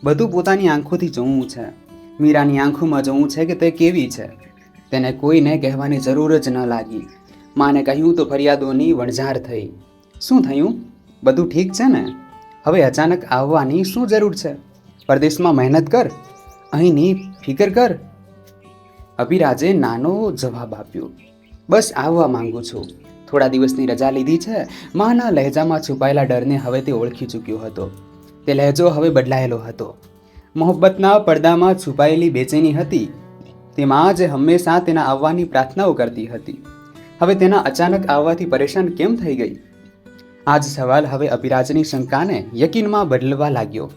બધું પોતાની આંખોથી જોવું છે. મીરાની આંખોમાં જોવું છે કે તે કેવી છે. તેને કોઈને કહેવાની જરૂર જ ન લાગી. માને કહ્યું તો ફરિયાદોની વણઝાર થઈ. શું થયું? બધું ઠીક છે ને? હવે અચાનક આવવાની શું જરૂર છે? પરદેશમાં મહેનત કર, અહીંની ફિકર કર. અભિરાજે નાનો જવાબ આપ્યો, બસ આવવા માંગુ છું. થોડા દિવસની રજા લીધી છે. માના લહેજામાં છુપાયેલા ડરને હવે તે ઓળખી ચૂક્યો હતો. તે લહેજો હવે બદલાયેલો હતો. મોહબ્બતના પડદામાં છુપાયેલી બેચેની હતી. તેમાં જે હંમેશા તેના આવવાની પ્રાર્થનાઓ કરતી હતી, હવે તેના અચાનક આવવાથી પરેશાન કેમ થઈ ગઈ? આ જ સવાલ હવે અભિરાજની શંકાને યકીનમાં બદલવા લાગ્યો.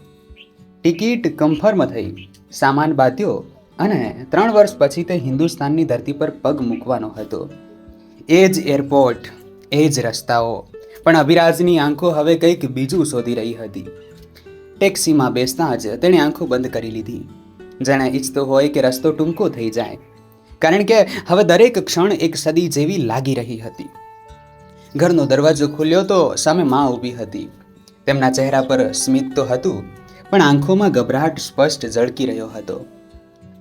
ટિકિટ કન્ફર્મ થઈ, સામાન બાંધ્યો અને 3 વર્ષ પછી તે હિન્દુસ્તાનની ધરતી પર પગ મૂકવાનો હતો. એ જ એરપોર્ટ, એ જ રસ્તાઓ, પણ અભિરાજની આંખો હવે કંઈક બીજું શોધી રહી હતી. ટેક્સીમાં બેસતા જ તેણે આંખો બંધ કરી લીધી, જાણે ઈચ્છતો હોય કે રસ્તો ટૂંકો થઈ જાય, કારણ કે હવે દરેક ક્ષણ એક સદી જેવી લાગી રહી હતી. ઘરનો દરવાજો ખુલ્યો તો સામે માં ઊભી હતી. તેમના ચહેરા પર સ્મિત તો હતું, પણ આંખોમાં ગભરાટ સ્પષ્ટ ઝળકી રહ્યો હતો.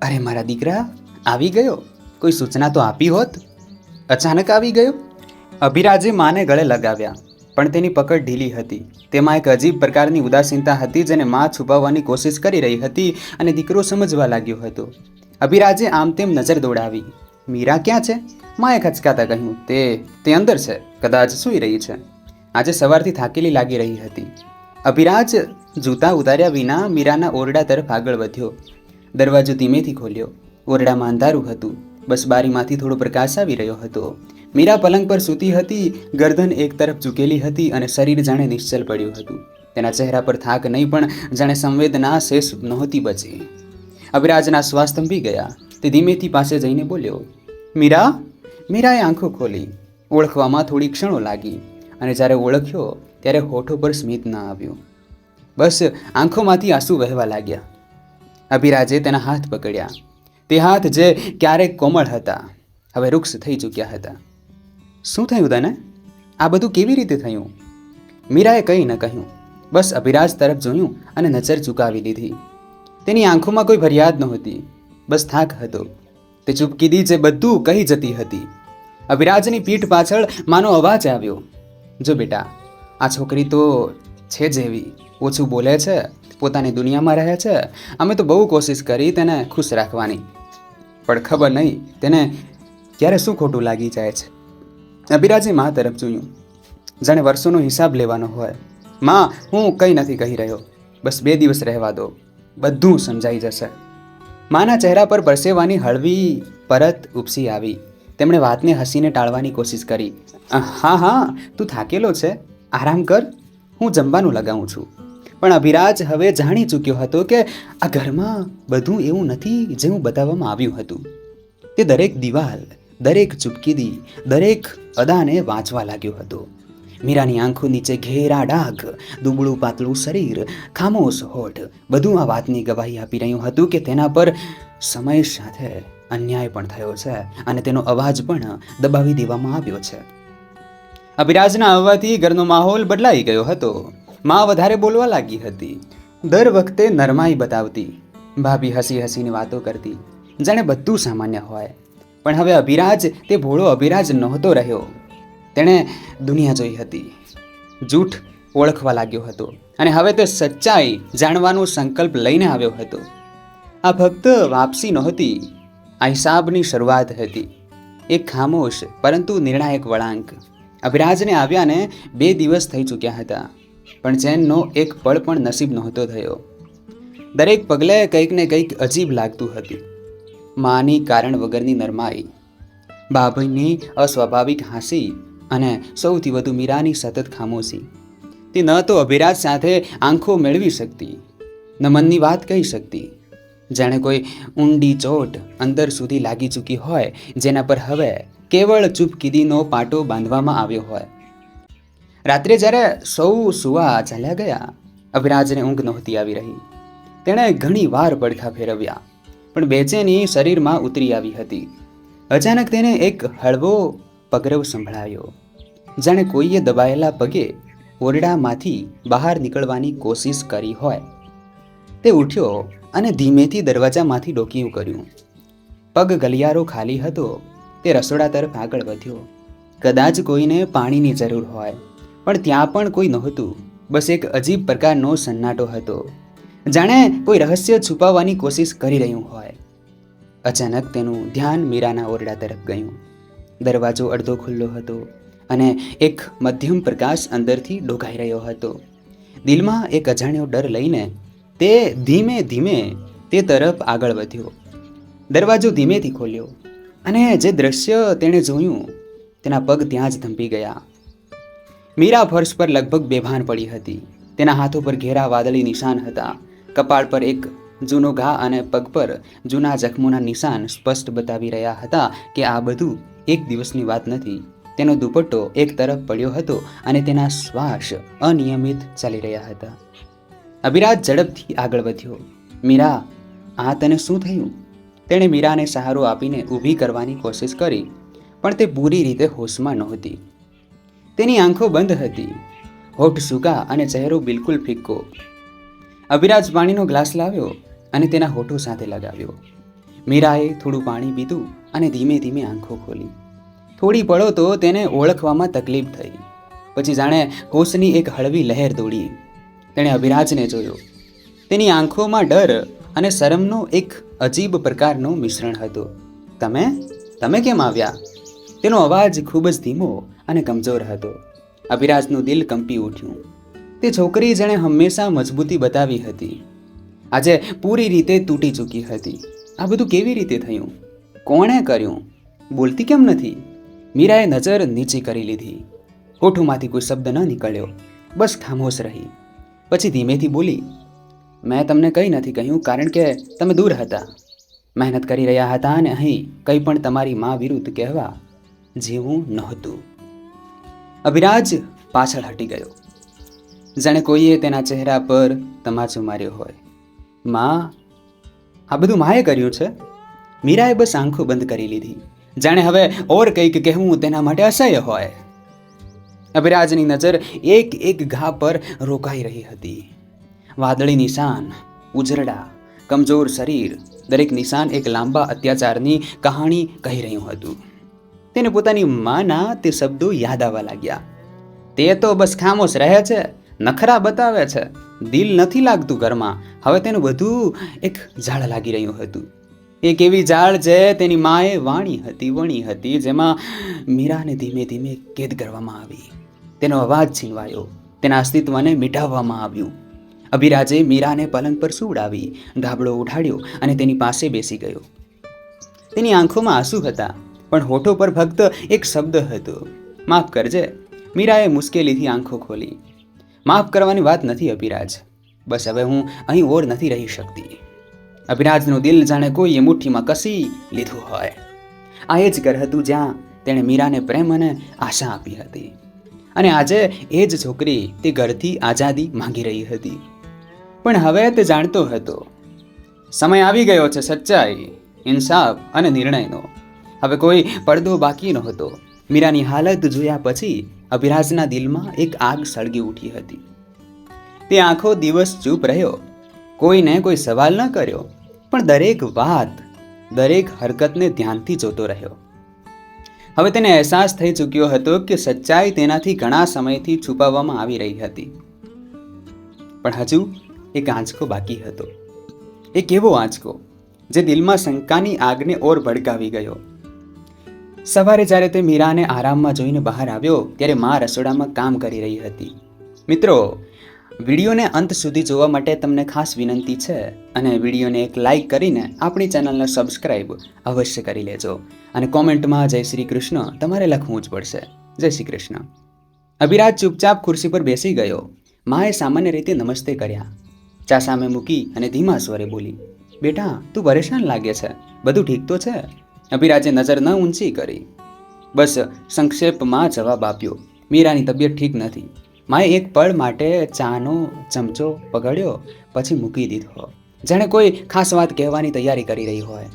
અરે મારા દીકરા, આવી ગયો? કોઈ સૂચના તો આપી હોત. અચાનક આવી ગયો? અભિરાજે માને ગળે લગાવ્યા, પણ તેની પકડ ઢીલી હતી. તેમાં એક અજીબ પ્રકારની ઉદાસીનતા હતી જેને માં છુપાવવાની કોશિશ કરી રહી હતી, અને દીકરો સમજવા લાગ્યો હતો. અભિરાજે આમ તેમ નજર દોડાવી. મીરા ક્યાં છે? માએ ખચકાતા કહ્યું. તે અંદર છે, કદાચ સૂઈ રહી છે. આજે સવારથી થાકેલી લાગી રહી હતી. અભિરાજ જૂતા ઉતાર્યા વિના મીરાના ઓરડા તરફ આગળ વધ્યો. દરવાજો ધીમેથી ખોલ્યો. ઓરડામાં અંધારું હતું, બસ બારીમાંથી થોડો પ્રકાશ આવી રહ્યો હતો. મીરા પલંગ પર સૂતી હતી, ગરદન એક તરફ ઝૂકેલી હતી અને શરીર જાણે નિશ્ચલ પડ્યું હતું. તેના ચહેરા પર થાક નહીં, પણ જાણે સંવેદના શેષ નહોતી બચી. અભિરાજના શ્વાસ થંભી ગયા. તે ધીમેથી પાસે જઈને બોલ્યો, મીરા. મીરાએ આંખો ખોલી. ઓળખવામાં થોડી ક્ષણો લાગી, અને જ્યારે ઓળખ્યો ત્યારે હોઠો પર સ્મિત ના આવ્યું. બસ આંખોમાંથી આંસુ વહેવા લાગ્યા. અભિરાજે તેના હાથ પકડ્યા. તે હાથ જે ક્યારેક કોમળ હતા, હવે વૃક્ષ થઈ ચૂક્યા હતા. શું થયું તને? આ બધું કેવી રીતે થયું? મીરાએ કંઈ ન કહ્યું, બસ અભિરાજ તરફ જોયું અને નજર ચૂકાવી દીધી. તેની આંખોમાં કોઈ ફરિયાદ નહોતી, બસ થાક હતો. તે ચૂપકીદી જે બધું કહી જતી હતી. અભિરાજની પીઠ પાછળ માનો અવાજ આવ્યો, જો બેટા, આ છોકરી તો છે જેવી, ઓછું બોલે છે, પોતાની દુનિયામાં રહે છે. અમે તો બહુ કોશિશ કરી તેને ખુશ રાખવાની, પણ ખબર નહીં તેને ક્યારે શું ખોટું લાગી જાય છે. અભિરાજે મા તરફ જોયું, જાણે વર્ષોનો હિસાબ લેવાનો હોય. માં, હું કંઈ નથી કહી રહ્યો, બસ 2 દિવસ રહેવા દો, બધું સમજાઈ જશે. માના ચહેરા પર પરસેવાની હળવી પરત ઉપસી આવી. તેમણે વાતને હસીને ટાળવાની કોશિશ કરી. હા, તું થાકેલો છે, આરામ કર, હું જમવાનું લગાવું છું. પણ અભિરાજ હવે જાણી ચૂક્યો હતો કે આ ઘરમાં બધું એવું નથી જેવું બતાવવામાં આવ્યું હતું. તે દરેક દિવાલ, દરેક ચૂપકીદી, દરેક અદાને વાંચવા લાગ્યો હતો. મીરાની આંખો નીચે ઘેરા ડાઘ, દુબળું પાતળું શરીર, ખામોશ હોઠ, બધું આ વાતની ગવાહી આપી રહ્યું હતું કે તેના પર સમય સાથે અન્યાય પણ થયો છે, અને તેનો અવાજ પણ દબાવી દેવામાં આવ્યો છે. અભિરાજના આવવાથી ઘરનો માહોલ બદલાઈ ગયો હતો. માં વધારે બોલવા લાગી હતી. દર વખતે નરમાઈ બતાવતી. ભાભી હસી હસીને વાતો કરતી, જાણે બધું સામાન્ય હોય. પણ હવે અભિરાજ તે ભોળો અભિરાજ નહોતો રહ્યો. તેણે દુનિયા જોઈ હતી, જૂઠ ઓળખવા લાગ્યો હતો, અને હવે તે સચ્ચાઈ જાણવાનો સંકલ્પ લઈને આવ્યો હતો. આ ફક્ત વાપસી નહોતી, આ હિસાબની શરૂઆત હતી. એક ખામોશ પરંતુ નિર્ણાયક વળાંક. અભિરાજને આવ્યાને 2 દિવસ થઈ ચૂક્યા હતા, પણ ચેનનો એક પળ પણ નસીબ નહોતો થયો. દરેક પગલે કંઈક ને કંઈક અજીબ લાગતું હતું. માની કારણ વગરની નરમાઈ, બાભઈની અસ્વાભાવિક હાંસી, અને સૌથી વધુ મીરાની સતત ખામોશી. તે ન તો અભિરાજ સાથે આંખો મેળવી શકતી, ન મનની વાત કહી શકતી. જાણે કોઈ ઊંડી ચોટ અંદર સુધી લાગી ચૂકી હોય, જેના પર હવે કેવળ ચૂપકીદીનો પાટો બાંધવામાં આવ્યો હોય. રાત્રે જ્યારે સૌ સુવા ચાલ્યા ગયા, અભિરાજને ઊંઘ નહોતી આવી રહી. તેણે ઘણી વાર પડખા ફેરવ્યા, પણ બેચેની શરીરમાં ઉતરી આવી હતી. અચાનક તેને એક હળવો પગરવ સંભળાયો, જાણે કોઈએ દબાયેલા પગે ઓરડામાંથી બહાર નીકળવાની કોશિશ કરી હોય. તે ઉઠ્યો અને ધીમેથી દરવાજામાંથી ડોકિયું કર્યું. પગ ગલિયારો ખાલી હતો. તે રસોડા તરફ આગળ વધ્યો. કદાચ કોઈને પાણીની જરૂર હોય, પણ ત્યાં પણ કોઈ નહોતું. બસ એક અજીબ પ્રકારનો સન્નાટો હતો, જાણે કોઈ રહસ્ય છુપાવવાની કોશિશ કરી રહ્યું હોય. અચાનક તેનું ધ્યાન મીરાના ઓરડા તરફ ગયું. દરવાજો અડધો ખુલ્લો હતો, અને એક મધ્યમ પ્રકાશ અંદરથી ડોકાઈ રહ્યો હતો. દિલમાં એક અજાણ્યો ડર લઈને તે ધીમે ધીમે તે તરફ આગળ વધ્યો. દરવાજો ધીમેથી ખોલ્યો, અને જે દ્રશ્ય તેણે જોયું તેના પગ ત્યાં જ થંભી ગયા. મીરા ફર્શ પર લગભગ બેભાન પડી હતી. તેના હાથો પર ઘેરા વાદળી નિશાન હતા. કપાળ પર એક જૂનો ઘા અને પગ પર જૂના જખમોના નિશાન સ્પષ્ટ બતાવી રહ્યા હતા કે આ બધું એક દિવસની વાત નથી, તેનો દુપટ્ટો એક તરફ પડ્યો હતો અને તેના શ્વાસ અનિયમિત ચાલી રહ્યા હતા. અભિરાજ ઝડપથી આગળ વધ્યો. મીરા, આ તને શું થયું? તેણે મીરાને સહારો આપીને ઊભી કરવાની કોશિશ કરી, પણ તે પૂરી રીતે હોશમાં નહોતી. તેની આંખો બંધ હતી, હોઠ સૂકા અને ચહેરો બિલકુલ ફિક્કો. અભિરાજ પાણીનો ગ્લાસ લાવ્યો અને તેના હોઠો સાથે લગાવ્યો. મીરાએ થોડું પાણી પીધું અને ધીમે ધીમે આંખો ખોલી. થોડી પળો તો તેને ઓળખવામાં તકલીફ થઈ. પછી જાણે હોશની એક હળવી લહેર દોડી. તેણે અભિરાજને જોયો. તેની આંખોમાં ડર અને શરમનો એક અજીબ પ્રકારનો મિશ્રણ હતો. તમે કેમ આવ્યા? તેનો અવાજ ખૂબ જ ધીમો અને કમજોર હતો. અભિરાજનું દિલ કંપી ઉઠ્યું. તે છોકરી જેણે હંમેશા મજબૂતી બતાવી હતી, આજે પૂરી રીતે તૂટી ચૂકી હતી. આ બધું કેવી રીતે થયું? કોણે કર્યું? બોલતી કેમ નથી? મીરાએ નજર નીચી કરી લીધી. હોઠોમાંથી કોઈ શબ્દ ન નીકળ્યો, બસ ખામોશ રહી. પછી ધીમેથી બોલી, મેં તમને કંઈ નથી કહ્યું કારણ કે તમે દૂર હતા, મહેનત કરી રહ્યા હતા અને અહીં કંઈ પણ તમારી મા વિરુદ્ધ કહેવા જેવું નહોતું. અભિરાજ પાછળ હટી ગયો, જાણે કોઈએ તેના ચહેરા પર તમાચો માર્યો હોય. માં, આ બધું માએ કર્યું છે? મીરાએ બસ આંખો બંધ કરી લીધી, જાણે હવે ઓર કંઈક કહેવું તેના માટે અસહ્ય હોય. અભિરાજની નજર એક એક ઘા પર રોકાઈ રહી હતી. વાદળી નિશાન, ઉજરડા, કમજોર શરીર, દરેક નિશાન એક લાંબા અત્યાચારની કહાણી કહી રહ્યું હતું. તેને પોતાની માના તે શબ્દો યાદ આવવા લાગ્યા. તે તો બસ ખામોશ રહે છે, નખરા બતાવે છે, દિલ નથી લાગતું ઘરમાં. હવે તેનું બધું એક ઝાડ લાગી રહ્યું હતું. એક એવી ઝાડ જે તેની માએ વણી હતી, જેમાં મીરાને ધીમે ધીમે કેદ કરવામાં આવી. તેનો અવાજ છીનવાયો, તેના અસ્તિત્વને મિટાવવામાં આવ્યું. અભિરાજે મીરાને પલંગ પર સુવડાવી, ધાબળો ઉઠાડ્યો અને તેની પાસે બેસી ગયો. તેની આંખોમાં આંસુ હતા, પણ હોઠો પર ફક્ત એક શબ્દ હતો, માફ કરજે. મીરાએ મુશ્કેલીથી આંખો ખોલી. માફ કરવાની વાત નથી અભિરાજ, બસ હવે હું અહીં ઓર નથી રહી શકતી. અભિરાજનું દિલ જાણે કોઈએ મુઠ્ઠીમાં કસી લીધું હોય. આ એ જ ઘર હતું જ્યાં તેણે મીરાને પ્રેમ અને આશા આપી હતી, અને આજે એ જ છોકરી તે ઘરથી આઝાદી માંગી રહી હતી. પણ હવે તે જાણતો હતો, સમય આવી ગયો છે સચ્ચાઈ, ઇન્સાફ અને નિર્ણયનો. હવે કોઈ પડદો બાકી નહોતો. મીરાની હાલત જોયા પછી અભિરાજના દિલમાં એક આગ સળગી ઉઠી હતી. તે આખો દિવસ ચૂપ રહ્યો, કોઈને કોઈ સવાલ ન કર્યો, પણ દરેક વાત, દરેક હરકતને ધ્યાનથી જોતો રહ્યો. હવે તેને અહેસાસ થઈ ચૂક્યો હતો કે સચ્ચાઈ તેનાથી ઘણા સમયથી છુપાવવામાં આવી રહી હતી. પણ હજુ એક આંચકો બાકી હતો. એક એવો આંચકો જે દિલમાં શંકાની આગને ઓર ભડકાવી ગયો. સવારે જ્યારે તે મીરાને આરામમાં જોઈને બહાર આવ્યો, ત્યારે મા રસોડામાં કામ કરી રહી હતી. મિત્રો, વિડીયોને અંત સુધી જોવા માટે તમને ખાસ વિનંતી છે, અને વિડીયોને એક લાઈક કરીને આપણી ચેનલને સબસ્ક્રાઈબ અવશ્ય કરી લેજો, અને કોમેન્ટમાં જય શ્રી કૃષ્ણ તમારે લખવું જ પડશે. જય શ્રી કૃષ્ણ. અભિરાજ ચૂપચાપ ખુરશી પર બેસી ગયો. માએ સામાન્ય રીતે નમસ્તે કર્યા, ચા સામે મૂકી અને ધીમા સ્વરે બોલી, બેટા, તું પરેશાન લાગે છે, બધું ઠીક તો છે? અભિરાજે નજર ન ઊંચી કરી, બસ સંક્ષેપમાં જવાબ આપ્યો, મીરાની તબિયત ઠીક નથી. માએ એક પળ માટે ચાનો ચમચો પકડ્યો, પછી મૂકી દીધો, જાણે કોઈ ખાસ વાત કહેવાની તૈયારી કરી રહી હોય.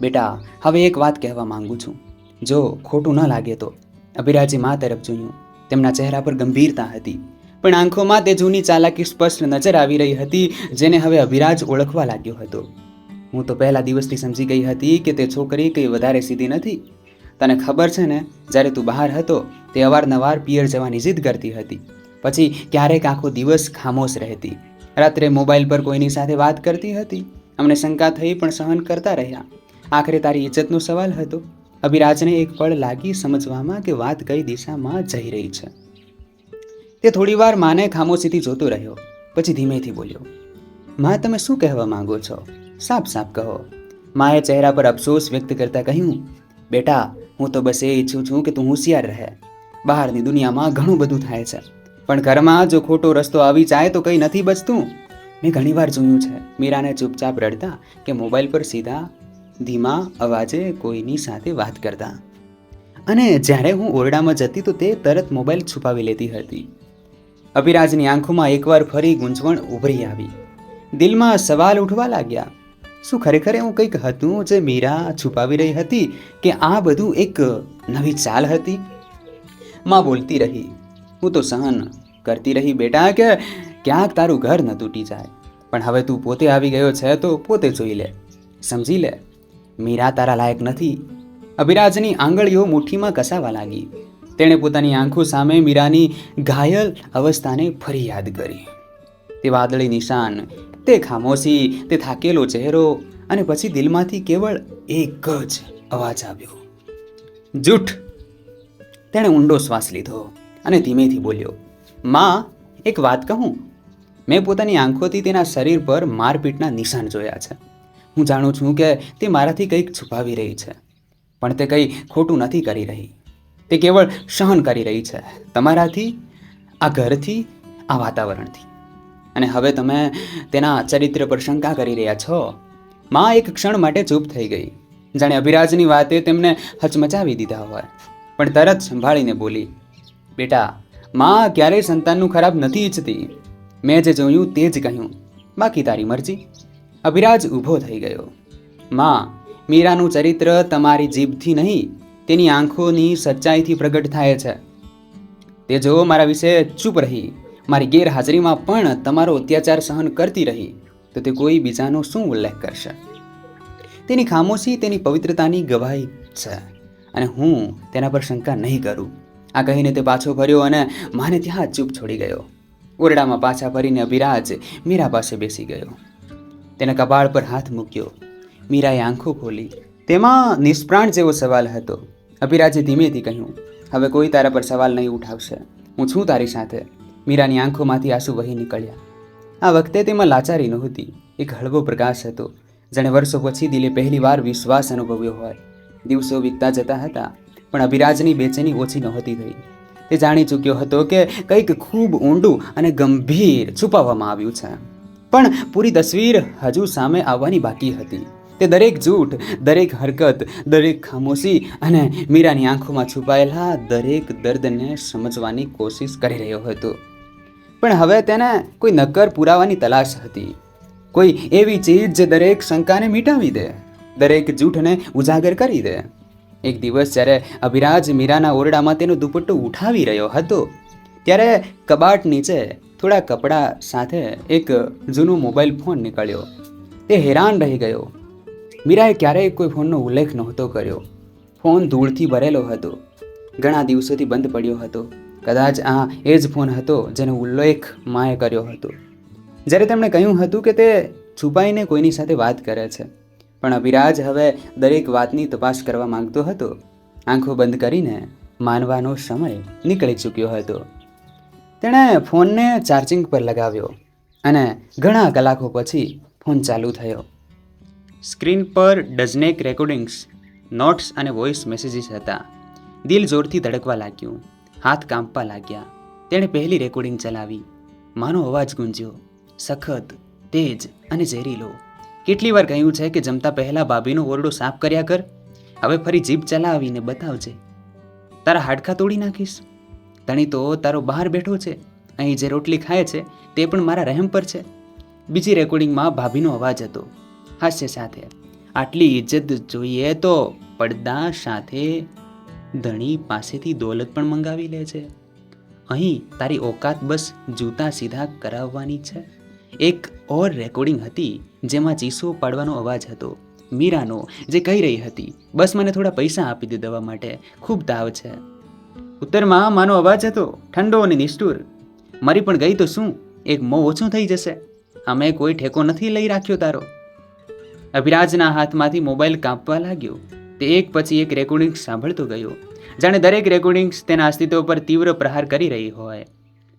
બેટા, હવે એક વાત કહેવા માંગુ છું, જો ખોટું ન લાગે તો. અભિરાજે મા તરફ જોયું. તેમના ચહેરા પર ગંભીરતા હતી, પણ આંખોમાં તે જૂની ચાલાકી સ્પષ્ટ નજર આવી રહી હતી, જેને હવે અભિરાજ ઓળખવા લાગ્યો હતો. હું તો પહેલા દિવસથી સમજી ગઈ હતી કે તે છોકરી કંઈ વધારે સીધી નથી. તને ખબર છે ને, જ્યારે તું બહાર હતો તે અવારનવાર પિયર જવાની જીદ કરતી હતી, પછી ક્યારેક આખો દિવસ ખામોશ રહેતી, રાત્રે મોબાઈલ પર કોઈની સાથે વાત કરતી હતી. અમને શંકા થઈ પણ સહન કરતા રહ્યા. આખરે તારી ઇજ્જતનો સવાલ હતો. અભિરાજને એક પળ લાગી સમજવામાં કે વાત કઈ દિશામાં જઈ રહી છે. તે થોડીવાર માને ખામોશીથી જોતો રહ્યો, પછી ધીમેથી બોલ્યો, માં, તમે શું કહેવા માંગો છો? સાફ સાફ કહો. માએ ચહેરા પર અફસોસ વ્યક્ત કરતા કહ્યું, બેટા, હું તો બસ એ ઈચ્છું છું કે તું હોશિયાર રહે. બહારની દુનિયામાં ઘણું બધું થાય છે, પણ ઘરમાં જો ખોટો રસ્તો આવી જાય તો કંઈ નથી બચતું. મેં ઘણીવાર જોયું છે મીરાને ચૂપચાપ રડતા કે મોબાઈલ પર સીધા ધીમા અવાજે કોઈની સાથે વાત કરતા. અને જ્યારે હું ઓરડામાં જતી તો તે તરત મોબાઈલ છુપાવી લેતી હતી. અભિરાજની આંખોમાં એકવાર ફરી ગૂંચવણ ઉભરી આવી. દિલમાં સવાલ ઉઠવા લાગ્યા. શું ખરેખર એવું કંઈક હતું જે મીરા છુપાવી રહી હતી, કે આ બધું એક નવી ચાલ હતી? માં બોલતી રહી, હું તો સહન કરતી રહી બેટા, કે ક્યાંક તારું ઘર ન તૂટી જાય. પણ હવે તું પોતે આવી ગયો છે તો પોતે જોઈ લે, સમજી લે, મીરા તારા લાયક નથી. અભિરાજની આંગળીઓ મુઠ્ઠીમાં કસાવા લાગી. તેણે પોતાની આંખો સામે મીરાની ઘાયલ અવસ્થાને ફરી યાદ કરી. તે વાદળી નિશાન, તે ખામોશી, તે થાકેલો ચહેરો, અને પછી દિલમાંથી કેવળ એક જ અવાજ આવ્યો, જૂઠ. તેણે ઊંડો શ્વાસ લીધો અને ધીમેથી બોલ્યો, માં, એક વાત કહું? મેં પોતાની આંખોથી તેના શરીર પર મારપીટના નિશાન જોયા છે. હું જાણું છું કે તે મારાથી કંઈક છુપાવી રહી છે, પણ તે કંઈ ખોટું નથી કરી રહી. તે કેવળ સહન કરી રહી છે, તમારાથી, આ ઘરથી, આ વાતાવરણથી. અને હવે તમે તેના ચરિત્ર પર શંકા કરી રહ્યા છો. માં એક ક્ષણ માટે ચૂપ થઈ ગઈ, જાણે અભિરાજની વાતે તેમને હચમચાવી દીધા હોય. પણ તરત સંભાળીને બોલી, બેટા, માં ક્યારેય સંતાનનું ખરાબ નથી ઈચ્છતી. મેં જે જોયું તે જ કહ્યું, બાકી તારી મરજી. અભિરાજ ઊભો થઈ ગયો. માં, મીરાનું ચરિત્ર તમારી જીભથી નહીં, તેની આંખોની સચ્ચાઈથી પ્રગટ થાય છે. તે જો મારા વિશે ચૂપ રહી, મારી ગેરહાજરીમાં પણ તમારો અત્યાચાર સહન કરતી રહી, તો તે કોઈ બીજાનો શું ઉલ્લેખ કરશે? તેની ખામોશી તેની પવિત્રતાની ગવાહી છે, અને હું તેના પર શંકા નહીં કરું. આ કહીને તે પાછો ફર્યો અને માને ત્યાં ચૂપ છોડી ગયો. ઓરડામાં પાછા ફરીને અભિરાજ મીરા પાસે બેસી ગયો. તેને કપાળ પર હાથ મૂક્યો. મીરાએ આંખો ખોલી. તેમાં નિષ્પ્રાણ જેવો સવાલ હતો. અભિરાજે ધીમેથી કહ્યું, હવે કોઈ તારા પર સવાલ નહીં ઉઠાવશે. હું છું તારી સાથે. મીરાની આંખોમાંથી આંસુ વહી નીકળ્યા. આ વખતે તેમાં લાચારી નહોતી, એક હળવો પ્રકાશ હતો, જાણે વર્ષો પછી દિલે પહેલી વાર વિશ્વાસ અનુભવ્યો હોય. દિવસો વીતતા જતા હતા, પણ અભિરાજની બેચેની ઓછી નહોતી થઈ. તે જાણી ચૂક્યો હતો કે કંઈક ખૂબ ઊંડું અને ગંભીર છુપાવવામાં આવ્યું છે, પણ પૂરી તસવીર હજુ સામે આવવાની બાકી હતી. તે દરેક જૂઠ, દરેક હરકત, દરેક ખામોશી અને મીરાની આંખોમાં છુપાયેલા દરેક દર્દને સમજવાની કોશિશ કરી રહ્યો હતો. પણ હવે તેને કોઈ નક્કર પુરાવાની તલાશ હતી, કોઈ એવી ચીજ જે દરેક શંકાને મિટાવી દે, દરેક જૂઠને ઉજાગર કરી દે. એક દિવસ જ્યારે અભિરાજ મીરાના ઓરડામાં તેનો દુપટ્ટો ઉઠાવી રહ્યો હતો, ત્યારે કબાટ નીચે થોડા કપડાં સાથે એક જૂનો મોબાઈલ ફોન નીકળ્યો. તે હેરાન રહી ગયો. મીરાએ ક્યારેય કોઈ ફોનનો ઉલ્લેખ નહોતો કર્યો. ફોન ધૂળથી ભરેલો હતો, ઘણા દિવસોથી બંધ પડ્યો હતો. કદાચ આ એ જ ફોન હતો જેનો ઉલ્લેખ માએ કર્યો હતો જ્યારે તેમણે કહ્યું હતું કે તે છુપાઈને કોઈની સાથે વાત કરે છે. પણ અભિરાજ હવે દરેક વાતની તપાસ કરવા માંગતો હતો. આંખો બંધ કરીને માનવાનો સમય નીકળી ચૂક્યો હતો. તેણે ફોનને ચાર્જિંગ પર લગાવ્યો અને ઘણા કલાકો પછી ફોન ચાલુ થયો. સ્ક્રીન પર ડઝનેક રેકોર્ડિંગ્સ, નોટ્સ અને વોઇસ મેસેજીસ હતા. દિલ જોરથી ધડકવા લાગ્યું, હાથ કાંપવા લાગ્યા. તેણે પહેલી રેકોર્ડિંગ ચલાવી. માનો અવાજ ગુંજ્યો, સખત, તેજ અને ઝેરીલો. કેટલી વાર કહ્યું છે કે જમતા પહેલા ભાભીનો ઓરડો સાફ કર્યા કર. હવે ફરી જીભ ચલાવીને બતાવજે. તારા હાડકાં તોડી નાખીશ. ધણી તો તારો બહાર બેઠો છે. અહીં જે રોટલી ખાય છે તે પણ મારા રહેમ પર છે. બીજી રેકોર્ડિંગમાં ભાભીનો અવાજ હતો, હાસ્ય સાથે. આટલી ઇજ્જત જોઈએ તો પડદા સાથે ધણી પાસેથી દોલત પણ મંગાવી લે છે. અહીં તારી ઓકાત બસ જૂતા સીધા કરાવવાની છે. એક ઓર રેકોર્ડિંગ હતી જેમાં ચીસો પાડવાનો અવાજ હતો, મીરાનો, જે કહી રહી હતી, બસ મને થોડા પૈસા આપી દે દવા માટે, ખૂબ તાવ છે. ઉત્તરમાં માનો અવાજ હતો, ઠંડો અને નિષ્ઠુર, મરી પણ ગઈ તો શું, એક મોં ઓછું થઈ જશે. અમે કોઈ ઠેકો નથી લઈ રાખ્યો તારો. અભિરાજના હાથમાંથી મોબાઈલ કાપવા લાગ્યો. તે એક પછી એક રેકોર્ડિંગ સાંભળતો ગયો, જાણે દરેક રેકોર્ડિંગ્સ તેના અસ્તિત્વ પર તીવ્ર પ્રહાર કરી રહી હોય.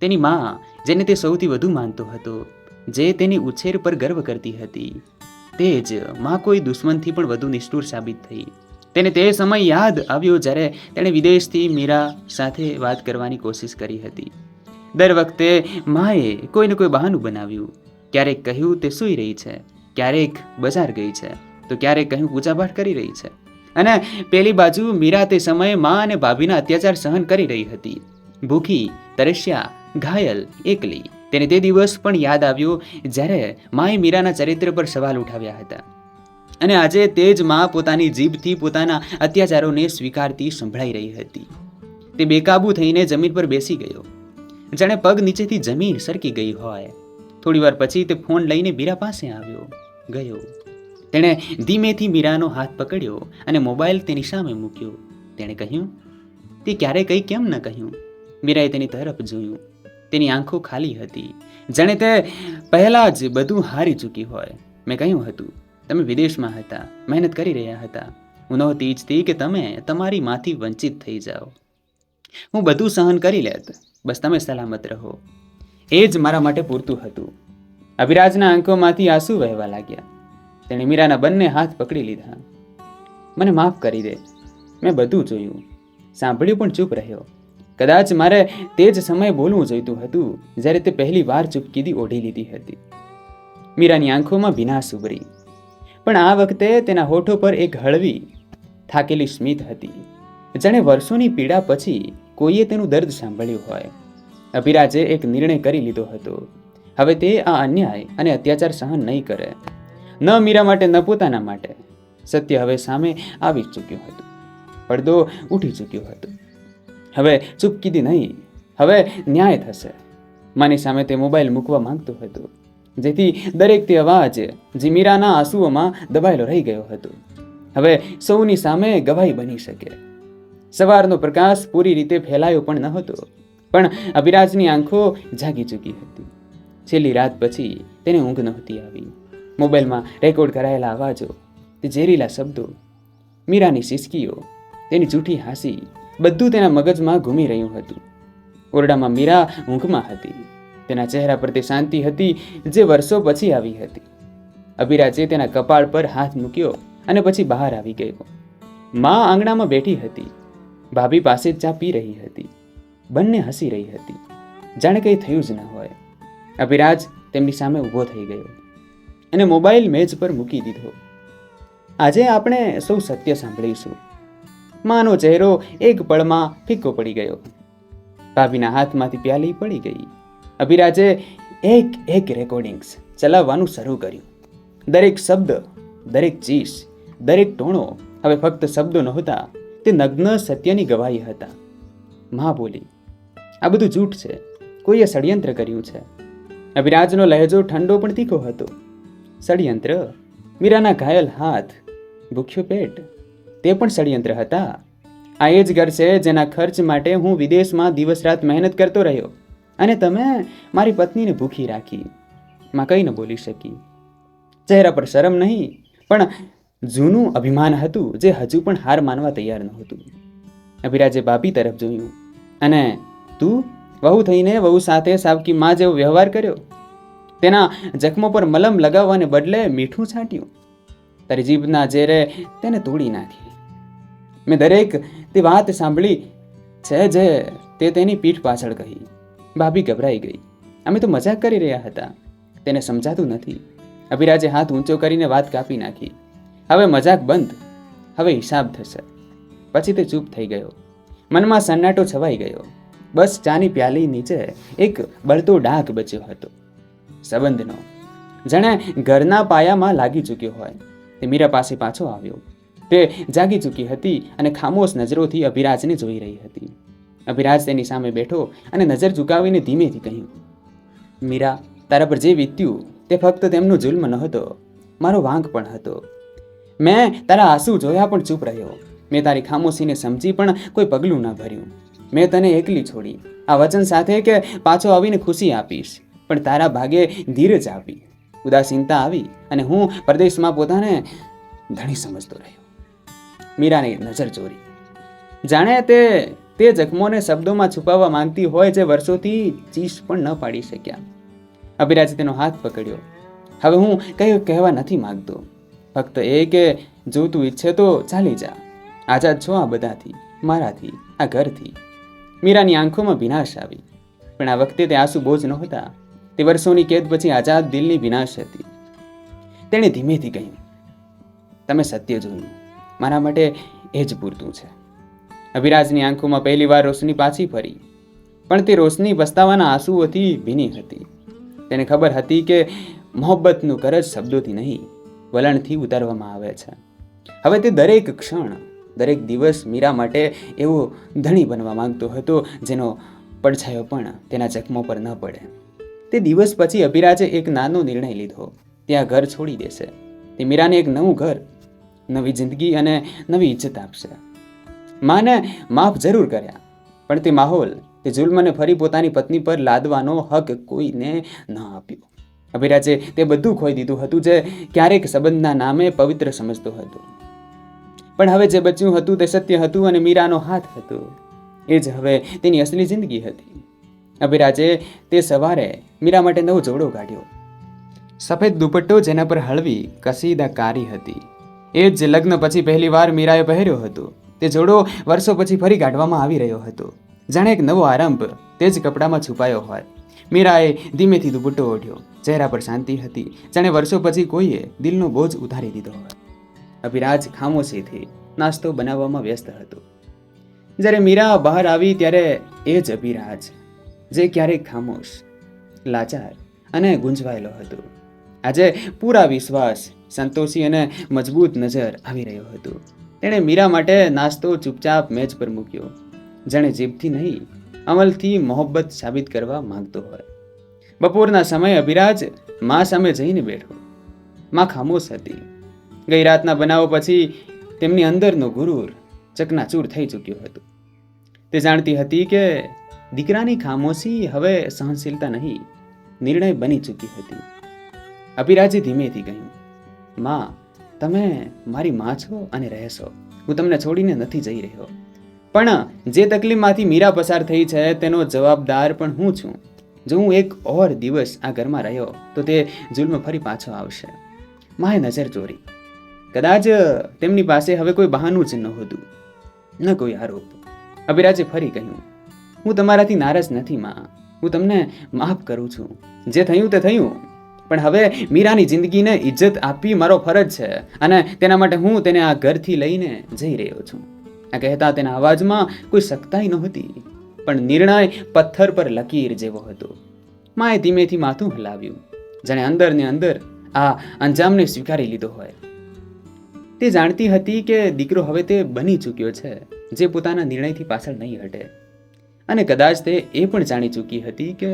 તેની માં, જેને તે સૌથી વધુ માનતો હતો, જે તેની ઉછેર પર ગર્વ કરતી હતી, તે જ માં કોઈ દુશ્મનથી પણ વધુ નિષ્ઠુર સાબિત થઈ. તેને તે સમય યાદ આવ્યો જ્યારે તેણે વિદેશથી મીરા સાથે વાત કરવાની કોશિશ કરી હતી. દર વખતે માએ કોઈને કોઈ બહાનું બનાવ્યું. ક્યારેક કહ્યું તે સૂઈ રહી છે, ક્યારેક બજાર ગઈ છે, તો ક્યારેક કહ્યું પૂજાપાઠ કરી રહી છે. અને પેલી બાજુ મીરા તે સમયે મા અને ભાભીના અત્યાચાર સહન કરી રહી હતી. ભૂખી, તરસ્યા, ઘાયલ, એકલી. તેને તે દિવસ પણ યાદ આવ્યો જ્યારે માએ મીરાના ચરિત્ર પર સવાલ ઉઠાવ્યા હતા. અને આજે તે જ મા પોતાની જીભથી પોતાના અત્યાચારોને સ્વીકારતી સંભળાઈ રહી હતી. તે બેકાબૂ થઈને જમીન પર બેસી ગયો, જાણે પગ નીચેથી જમીન સરકી ગઈ હોય. થોડી વાર પછી તે ફોન લઈને મીરા પાસે ગયો. તેણે ધીમેથી મીરાનો હાથ પકડ્યો અને મોબાઈલ તેની સામે મૂક્યો. તેણે કહ્યું, તે ક્યારે કંઈ કેમ ન કહ્યું? મીરાએ તેની તરફ જોયું. તેની આંખો ખાલી હતી, જાણે તે પહેલાં જ બધું હારી ચૂકી હોય. મેં કહ્યું હતું, તમે વિદેશમાં હતા, મહેનત કરી રહ્યા હતા. હું નહોતી ઈચ્છતી કે તમે તમારી માંથી વંચિત થઈ જાઓ. હું બધું સહન કરી લેત, બસ તમે સલામત રહો. એ જ મારા માટે પૂરતું હતું. અભિરાજના આંખોમાંથી આંસુ વહેવા લાગ્યા. તેણે મીરાના બંને હાથ પકડી લીધા. મને માફ કરી દે. મેં બધું જોયું, સાંભળ્યું, પણ ચૂપ રહ્યો. કદાચ મારે તે જ સમયે બોલવું જોઈતું હતું જ્યારે તે પહેલી વાર ચૂપકીદી ઓઢી લીધી હતી. મીરાની આંખોમાં ભીનાશ ઉભરી, પણ આ વખતે તેના હોઠો પર એક હળવી, થાકેલી સ્મિત હતી, જાણે વર્ષોની પીડા પછી કોઈએ તેનું દર્દ સાંભળ્યું હોય. અભિરાજે એક નિર્ણય કરી લીધો હતો. હવે તે આ અન્યાય અને અત્યાચાર સહન નહીં કરે. ન મીરા માટે, ન પોતાના માટે. સત્ય હવે સામે આવી ચૂક્યું હતું. પડદો ઉઠી ચૂક્યો હતો. હવે ચૂપકીદી નહીં, હવે ન્યાય થશે. માની સામે તે મોબાઈલ મૂકવા માંગતો હતો, જેથી દરેક તે અવાજ જે મીરાના આંસુઓમાં દબાયેલો રહી ગયો હતો હવે સૌની સામે ગવાહી બની શકે. સવારનો પ્રકાશ પૂરી રીતે ફેલાયો પણ ન હતો, પણ અભિરાજની આંખો જાગી ચૂકી હતી. છેલ્લી રાત પછી તેને ઊંઘ નહોતી આવી. મોબાઈલમાં રેકોર્ડ કરાયેલા અવાજો, તે ઝેરીલા શબ્દો, મીરાની સિસકીઓ, તેની જૂઠી હાંસી, બધું તેના મગજમાં ઘૂમી રહ્યું હતું. ઓરડામાં મીરા ઊંઘમાં હતી. તેના ચહેરા પર તે શાંતિ હતી જે વર્ષો પછી આવી હતી. અભિરાજે તેના કપાળ પર હાથ મૂક્યો અને પછી બહાર આવી ગયો. મા આંગણામાં બેઠી હતી. ભાભી પાસે જ ચા પી રહી હતી. બંને હસી રહી હતી, જાણે કંઈ થયું જ ન હોય. અભિરાજ તેમની સામે ઊભો થઈ ગયો અને મોબાઈલ મેજ પર મૂકી દીધો. આજે આપણે સૌ સત્ય સાંભળીશું. માનો ચહેરો એક પળમાં ફીકો પડી ગયો. ભાભીના હાથમાંથી પ્યાલી પડી ગઈ. અભિરાજે એક રેકોર્ડિંગ્સ ચલાવવાનું શરૂ કર્યું. દરેક શબ્દ, દરેક ચીસ, દરેક ટોણો હવે ફક્ત શબ્દો નહોતા, તે નગ્ન સત્યની ગવાહી હતા. મા બોલી, આ બધું જૂઠ છે, કોઈએ ષડયંત્ર કર્યું છે. અભિરાજનો લહેજો ઠંડો પણ તીખો હતો. ષડયંત્ર? મીરાના ઘાયલ હાથ, ભૂખ્યું પેટ, તે પણ ષડયંત્ર હતા. આ એ જ ઘર છે જેના ખર્ચ માટે હું વિદેશમાં દિવસ રાત મહેનત કરતો રહ્યો, અને તમે મારી પત્નીને ભૂખી રાખી. માં કંઈ ન બોલી શકી. ચહેરા પર શરમ નહીં, પણ જૂનું અભિમાન હતું જે હજુ પણ હાર માનવા તૈયાર નહોતું. અભિરાજે ભાભી તરફ જોયું. અને તું વહુ થઈને વહુ સાથે સાવકી માં જેવો વ્યવહાર કર્યો. તેના જખમો પર મલમ લગાવવાને બદલે મીઠું છાંટ્યું. તારી જીભના ઝેરે તેને તોડી નાખી. મેં દરેક તે વાત સાંભળી છે જે તે તેની પીઠ પાછળ કહી. ભાભી ગભરાઈ ગઈ. અમે તો મજાક કરી રહ્યા હતા, તેને સમજાતું નથી. અભિરાજે હાથ ઊંચો કરીને વાત કાપી નાખી. હવે મજાક બંધ, હવે હિસાબ થશે. પછી તે ચૂપ થઈ ગયો. મનમાં સન્નાટો છવાઈ ગયો. બસ ચાની પ્યાલી નીચે એક બળતો ડાઘ બચ્યો હતો, સંબંધનો, જાણે ઘરના પાયામાં લાગી ચૂક્યો હોય. તે મીરા પાસે પાછો આવ્યો. તે જાગી ચૂકી હતી અને ખામોશ નજરોથી અભિરાજને જોઈ રહી હતી. અભિરાજ તેની સામે બેઠો અને નજર ઝુકાવીને ધીમેથી કહ્યું, મીરા, તારા પર જે વીત્યું તે ફક્ત તેમનો જુલ્મ નહોતો, મારો વાંક પણ હતો. મેં તારા આંસુ જોયા પણ ચૂપ રહ્યો. મેં તારી ખામોશીને સમજી પણ કોઈ પગલું ન ભર્યું. મેં તને એકલી છોડી, આ વચન સાથે કે પાછો આવીને ખુશી આપીશ, પણ તારા ભાગે ધીરજ આપી. ઉદાસીનતા આવી અને હું પરદેશમાં પોતાને ધણી સમજતો રહ્યો. મીરાની નજર ચોરી, જાણે તે જખમોને શબ્દોમાં છુપાવવા માંગતી હોય જે વર્ષોથી ચીસ પણ ન પાડી શક્યા. અભિરાજે તેનો હાથ પકડ્યો. હવે હું કંઈ કહેવા નથી માંગતો, ફક્ત એ કે જો તું ઈચ્છે તો ચાલી જા. આઝાદ છો આ બધાથી, મારાથી, આ ઘરથી. મીરાની આંખોમાં ભીનાશ આવી, પણ આ વખતે તે આંસુ બોજ નહોતા. તે વર્ષોની કેદ પછી આઝાદ દિલની ભીનાશ હતી. તેણે ધીમેથી કહ્યું, તમે સત્ય જોયું, મારા માટે એ જ પૂરતું છે. અભિરાજની આંખોમાં પહેલી વાર રોશની પાછી ફરી, પણ તે રોશની પસ્તાવાના આંસુઓથી ભીની હતી. તેને ખબર હતી કે મોહબ્બતનું કરજ શબ્દોથી નહીં, વલણથી ઉતારવામાં આવે છે. હવે તે દરેક ક્ષણ, દરેક દિવસ મીરા માટે એવો ધણી બનવા માંગતો હતો જેનો પડછાયો પણ તેના જખમો પર ન પડે. તે દિવસ પછી અભિરાજે એક નાનો નિર્ણય લીધો. તે આ ઘર છોડી દેશે. તે મીરાને એક નવું ઘર, નવી જિંદગી અને નવી ઇજ્જત આપશે. માને માફ જરૂર કર્યા, પણ તે માહોલ, તે જુલ્મને ફરી પોતાની પત્ની પર લાદવાનો હક કોઈને ન આપ્યો. અભિરાજે તે બધું ખોઈ દીધું હતું જે ક્યારેક સંબંધના નામે પવિત્ર સમજતો હતો. પણ હવે જે બચ્યું હતું તે સત્ય હતું અને મીરાનો હાથ હતો. એ જ હવે તેની અસલી જિંદગી હતી. અભિરાજે તે સવારે મીરા માટે નવો જોડો કાઢ્યો. સફેદ દુપટ્ટો જેના પર હળવી કસીદાકારી હતી. એ જ લગ્ન પછી પહેલી વાર મીરાએ પહેર્યો હતો. તે જોડો વર્ષો પછી ફરી કાઢવામાં આવી રહ્યો હતો, જાણે એક નવો આરંભ તે જ કપડામાં છુપાયો હોય. મીરાએ ધીમેથી દુપટ્ટો ઓઢ્યો. ચહેરા પર શાંતિ હતી, જાણે વર્ષો પછી કોઈએ દિલનો બોજ ઉતારી દીધો હોય. અભિરાજ ખામોશીથી નાસ્તો બનાવવામાં વ્યસ્ત હતો. જ્યારે મીરા બહાર આવી ત્યારે એ જ અભિરાજ જે ક્યારેક ખામોશ, લાચાર અને ગુંજવાયેલો હતો, આજે પૂરા વિશ્વાસ, સંતોષી અને મજબૂત નજર આવી રહ્યો હતો. તેણે મીરા માટે નાસ્તો ચૂપચાપ મેજ પર મૂક્યો, જાણે જીભથી નહીં, અમલથી મોહબ્બત સાબિત કરવા માંગતો હોય. બપોરના સમયે અભિરાજ મા સામે જઈને બેઠો. મા ખામોશ હતી. ગઈ રાતના બનાવો પછી તેમની અંદરનો ગુરૂર ચકનાચૂર થઈ ચૂક્યો હતો. તે જાણતી હતી કે દીકરાની ખામોશી હવે સહનશીલતા નહીં, નિર્ણય બની ચૂકી હતી. અભિરાજે ધીમેથી કહ્યું, મા, તમે મારી મા છો અને રહેશો. હું તમને છોડીને નથી જઈ રહ્યો. પણ જે તકલીફમાંથી મીરા પસાર થઈ છે તેનો જવાબદાર પણ હું છું. જો હું એક ઓર દિવસ આ ઘરમાં રહ્યો તો તે જુલ્મ ફરી પાછો આવશે. માએ નજર ચોરી. કદાચ તેમની પાસે હવે કોઈ બહાનું જ નહોતું, ન કોઈ આરોપ. અભિરાજે ફરી કહ્યું, હું તમારાથી નારાજ નથી મા. હું તમને માફ કરું છું. જે થયું તે થયું, પણ હવે મીરાની જિંદગીને ઇજ્જત આપવી મારો ફરજ છે અને તેના માટે હું તેને આ ઘરથી લઈને જઈ રહ્યો છું. આ કહેતા તેના અવાજમાં કોઈ સખ્તાઈ નહોતી, પણ નિર્ણય પથ્થર પર લકીર જેવો હતો. માએ ધીમેથી માથું હલાવ્યું, જાણે અંદર ને અંદર આ અંજામને સ્વીકારી લીધો હોય. તે જાણતી હતી કે દીકરો હવે તે બની ચૂક્યો છે જે પોતાના નિર્ણયથી પાછળ નહીં હટે. અને કદાચ તે એ પણ જાણી ચૂકી હતી કે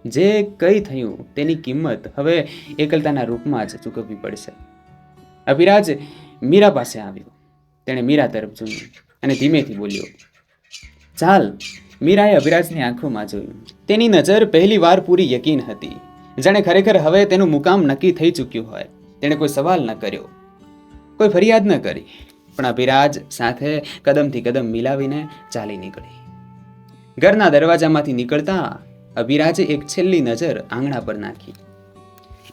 જે કંઈ થયું તેની કિંમત હવે એકલતાના રૂપમાં જ ચૂકવવી પડશે. અભિરાજ મીરા પાસે આવ્યો. તેણે મીરા તરફ જોયું અને ધીમેથી બોલ્યો, ચાલ. મીરાએ અભિરાજની આંખોમાં જોયું. તેની નજર પહેલી વાર પૂરી યકીન હતી, જાણે ખરેખર હવે તેનું મુકામ નક્કી થઈ ચૂક્યું હોય. તેણે કોઈ સવાલ ન કર્યો, કોઈ ફરિયાદ ન કરી, પણ અભિરાજ સાથે કદમથી કદમ મિલાવીને ચાલી નીકળી. ઘરના દરવાજામાંથી નીકળતા અભિરાજે એક છેલ્લી નજર આંગણા પર નાખી.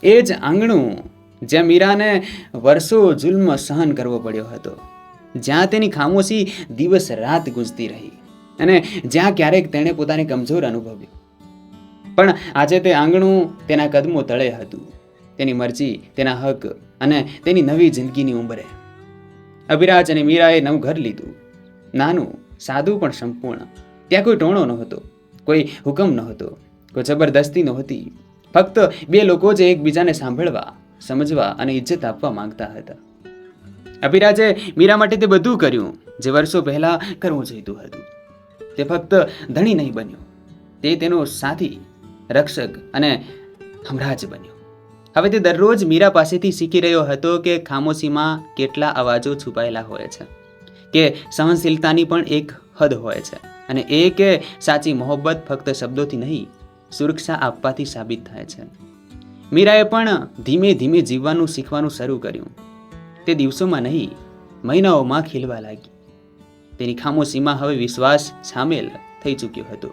એ જ આંગણું જ્યાં મીરાને વર્ષો જુલ્મ સહન કરવો પડ્યો હતો, જ્યાં તેની ખામોશી દિવસ રાત ગુંજતી રહી અને જ્યાં ક્યારેક તેણે પોતાને કમજોર અનુભવ્યો. પણ આજે તે આંગણું તેના કદમો તળે હતું, તેની મરજી, તેના હક અને તેની નવી જિંદગીની ઉંબરે. અભિરાજ અને મીરાએ નવું ઘર લીધું. નાનું, સાદું પણ સંપૂર્ણ. ત્યાં કોઈ ટોણો નહોતો, કોઈ હુકમ નહોતો, કોઈ જબરદસ્તી નહોતી. ફક્ત બે લોકો જે એકબીજાને સાંભળવા, સમજવા અને ઇજ્જત આપવા માંગતા હતા. અભિરાજે મીરા માટે તે બધું કર્યું જે વર્ષો પહેલા કરવું જોઈતું હતું. તે ફક્ત ધણી નહીં બન્યો, તે તેનો સાથી, રક્ષક અને હમરાજ બન્યો. હવે તે દરરોજ મીરા પાસેથી શીખી રહ્યો હતો કે ખામોશીમાં કેટલા અવાજો છુપાયેલા હોય છે, કે સહનશીલતાની પણ એક હદ હોય છે, અને એ કે સાચી મોહબ્બત ફક્ત શબ્દોથી નહીં, સુરક્ષા આપવાથી સાબિત થાય છે. મીરાએ પણ ધીમે ધીમે જીવવાનું શીખવાનું શરૂ કર્યું. તે દિવસોમાં નહીં, મહિનાઓમાં ખીલવા લાગી. તેની ખામોશીમાં હવે વિશ્વાસ સામેલ થઈ ચૂક્યો હતો.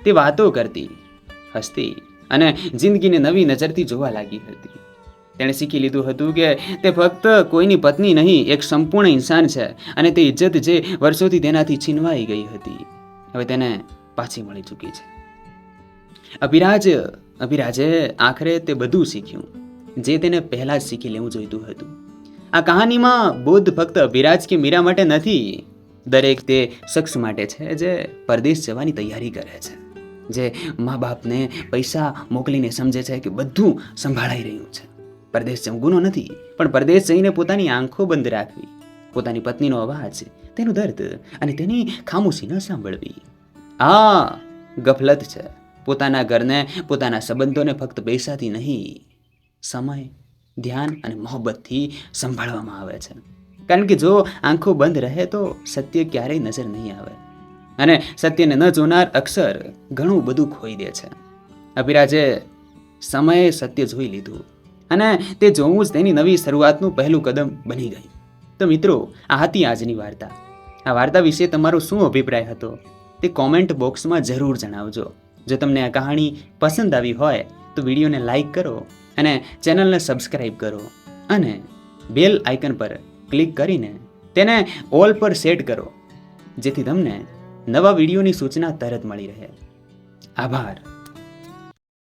તે વાતો કરતી, હસતી અને જિંદગીને નવી નજરથી જોવા લાગી હતી. તેણે શીખી લીધું હતું કે તે ફક્ત કોઈની પત્ની નહીં, એક સંપૂર્ણ ઇન્સાન છે, અને તે ઇજ્જત જે વર્ષોથી તેનાથી છીનવાઈ ગઈ હતી હવે તેને પાછી મળી ચૂકી છે. અભિરાજે આખરે તે બધું શીખ્યું જે તેને પહેલા જ શીખી લેવું જોઈતું હતું. આ કહાનીમાં બુદ્ધ ફક્ત અભિરાજ કે મીરા માટે નથી, દરેક તે શખ્સ માટે છે જે પરદેશ જવાની તૈયારી કરે છે, જે મા બાપને પૈસા મોકલીને સમજે છે કે બધું સંભાળાઈ રહ્યું છે. પરદેશ જવું ગુનો નથી, પણ પરદેશ જઈને પોતાની આંખો બંધ રાખવી, પોતાની પત્નીનો અવાજ, તેનું દર્દ અને તેની ખામોશી ન સાંભળવી, આ ગફલત છે. પોતાના ઘરને, પોતાના સંબંધોને ફક્ત પૈસાથી નહીં, સમય, ધ્યાન અને મોહબ્બતથી સંભાળવામાં આવે છે. કારણ કે જો આંખો બંધ રહે તો સત્ય ક્યારેય નજર નહીં આવે, અને સત્યને ન જોનાર અક્ષર ઘણું બધું ખોઈ દે છે. અભિરાજે સમયે સત્ય જોઈ લીધું, અને તે જોવું જ તેની નવી શરૂઆતનું પહેલું કદમ બની ગયું. તો મિત્રો, આ હતી આજની વાર્તા. આ વાર્તા વિશે તમારો શું અભિપ્રાય હતો તે કોમેન્ટ બોક્સમાં જરૂર જણાવજો. જો તમને આ કહાણી પસંદ આવી હોય તો વિડીયોને લાઈક કરો અને ચેનલને સબસ્ક્રાઈબ કરો, અને બેલ આઇકન પર ક્લિક કરીને તેને ઓલ પર સેટ કરો, જેથી તમને નવા વિડીયોની સૂચના તરત મળી રહે. આભાર.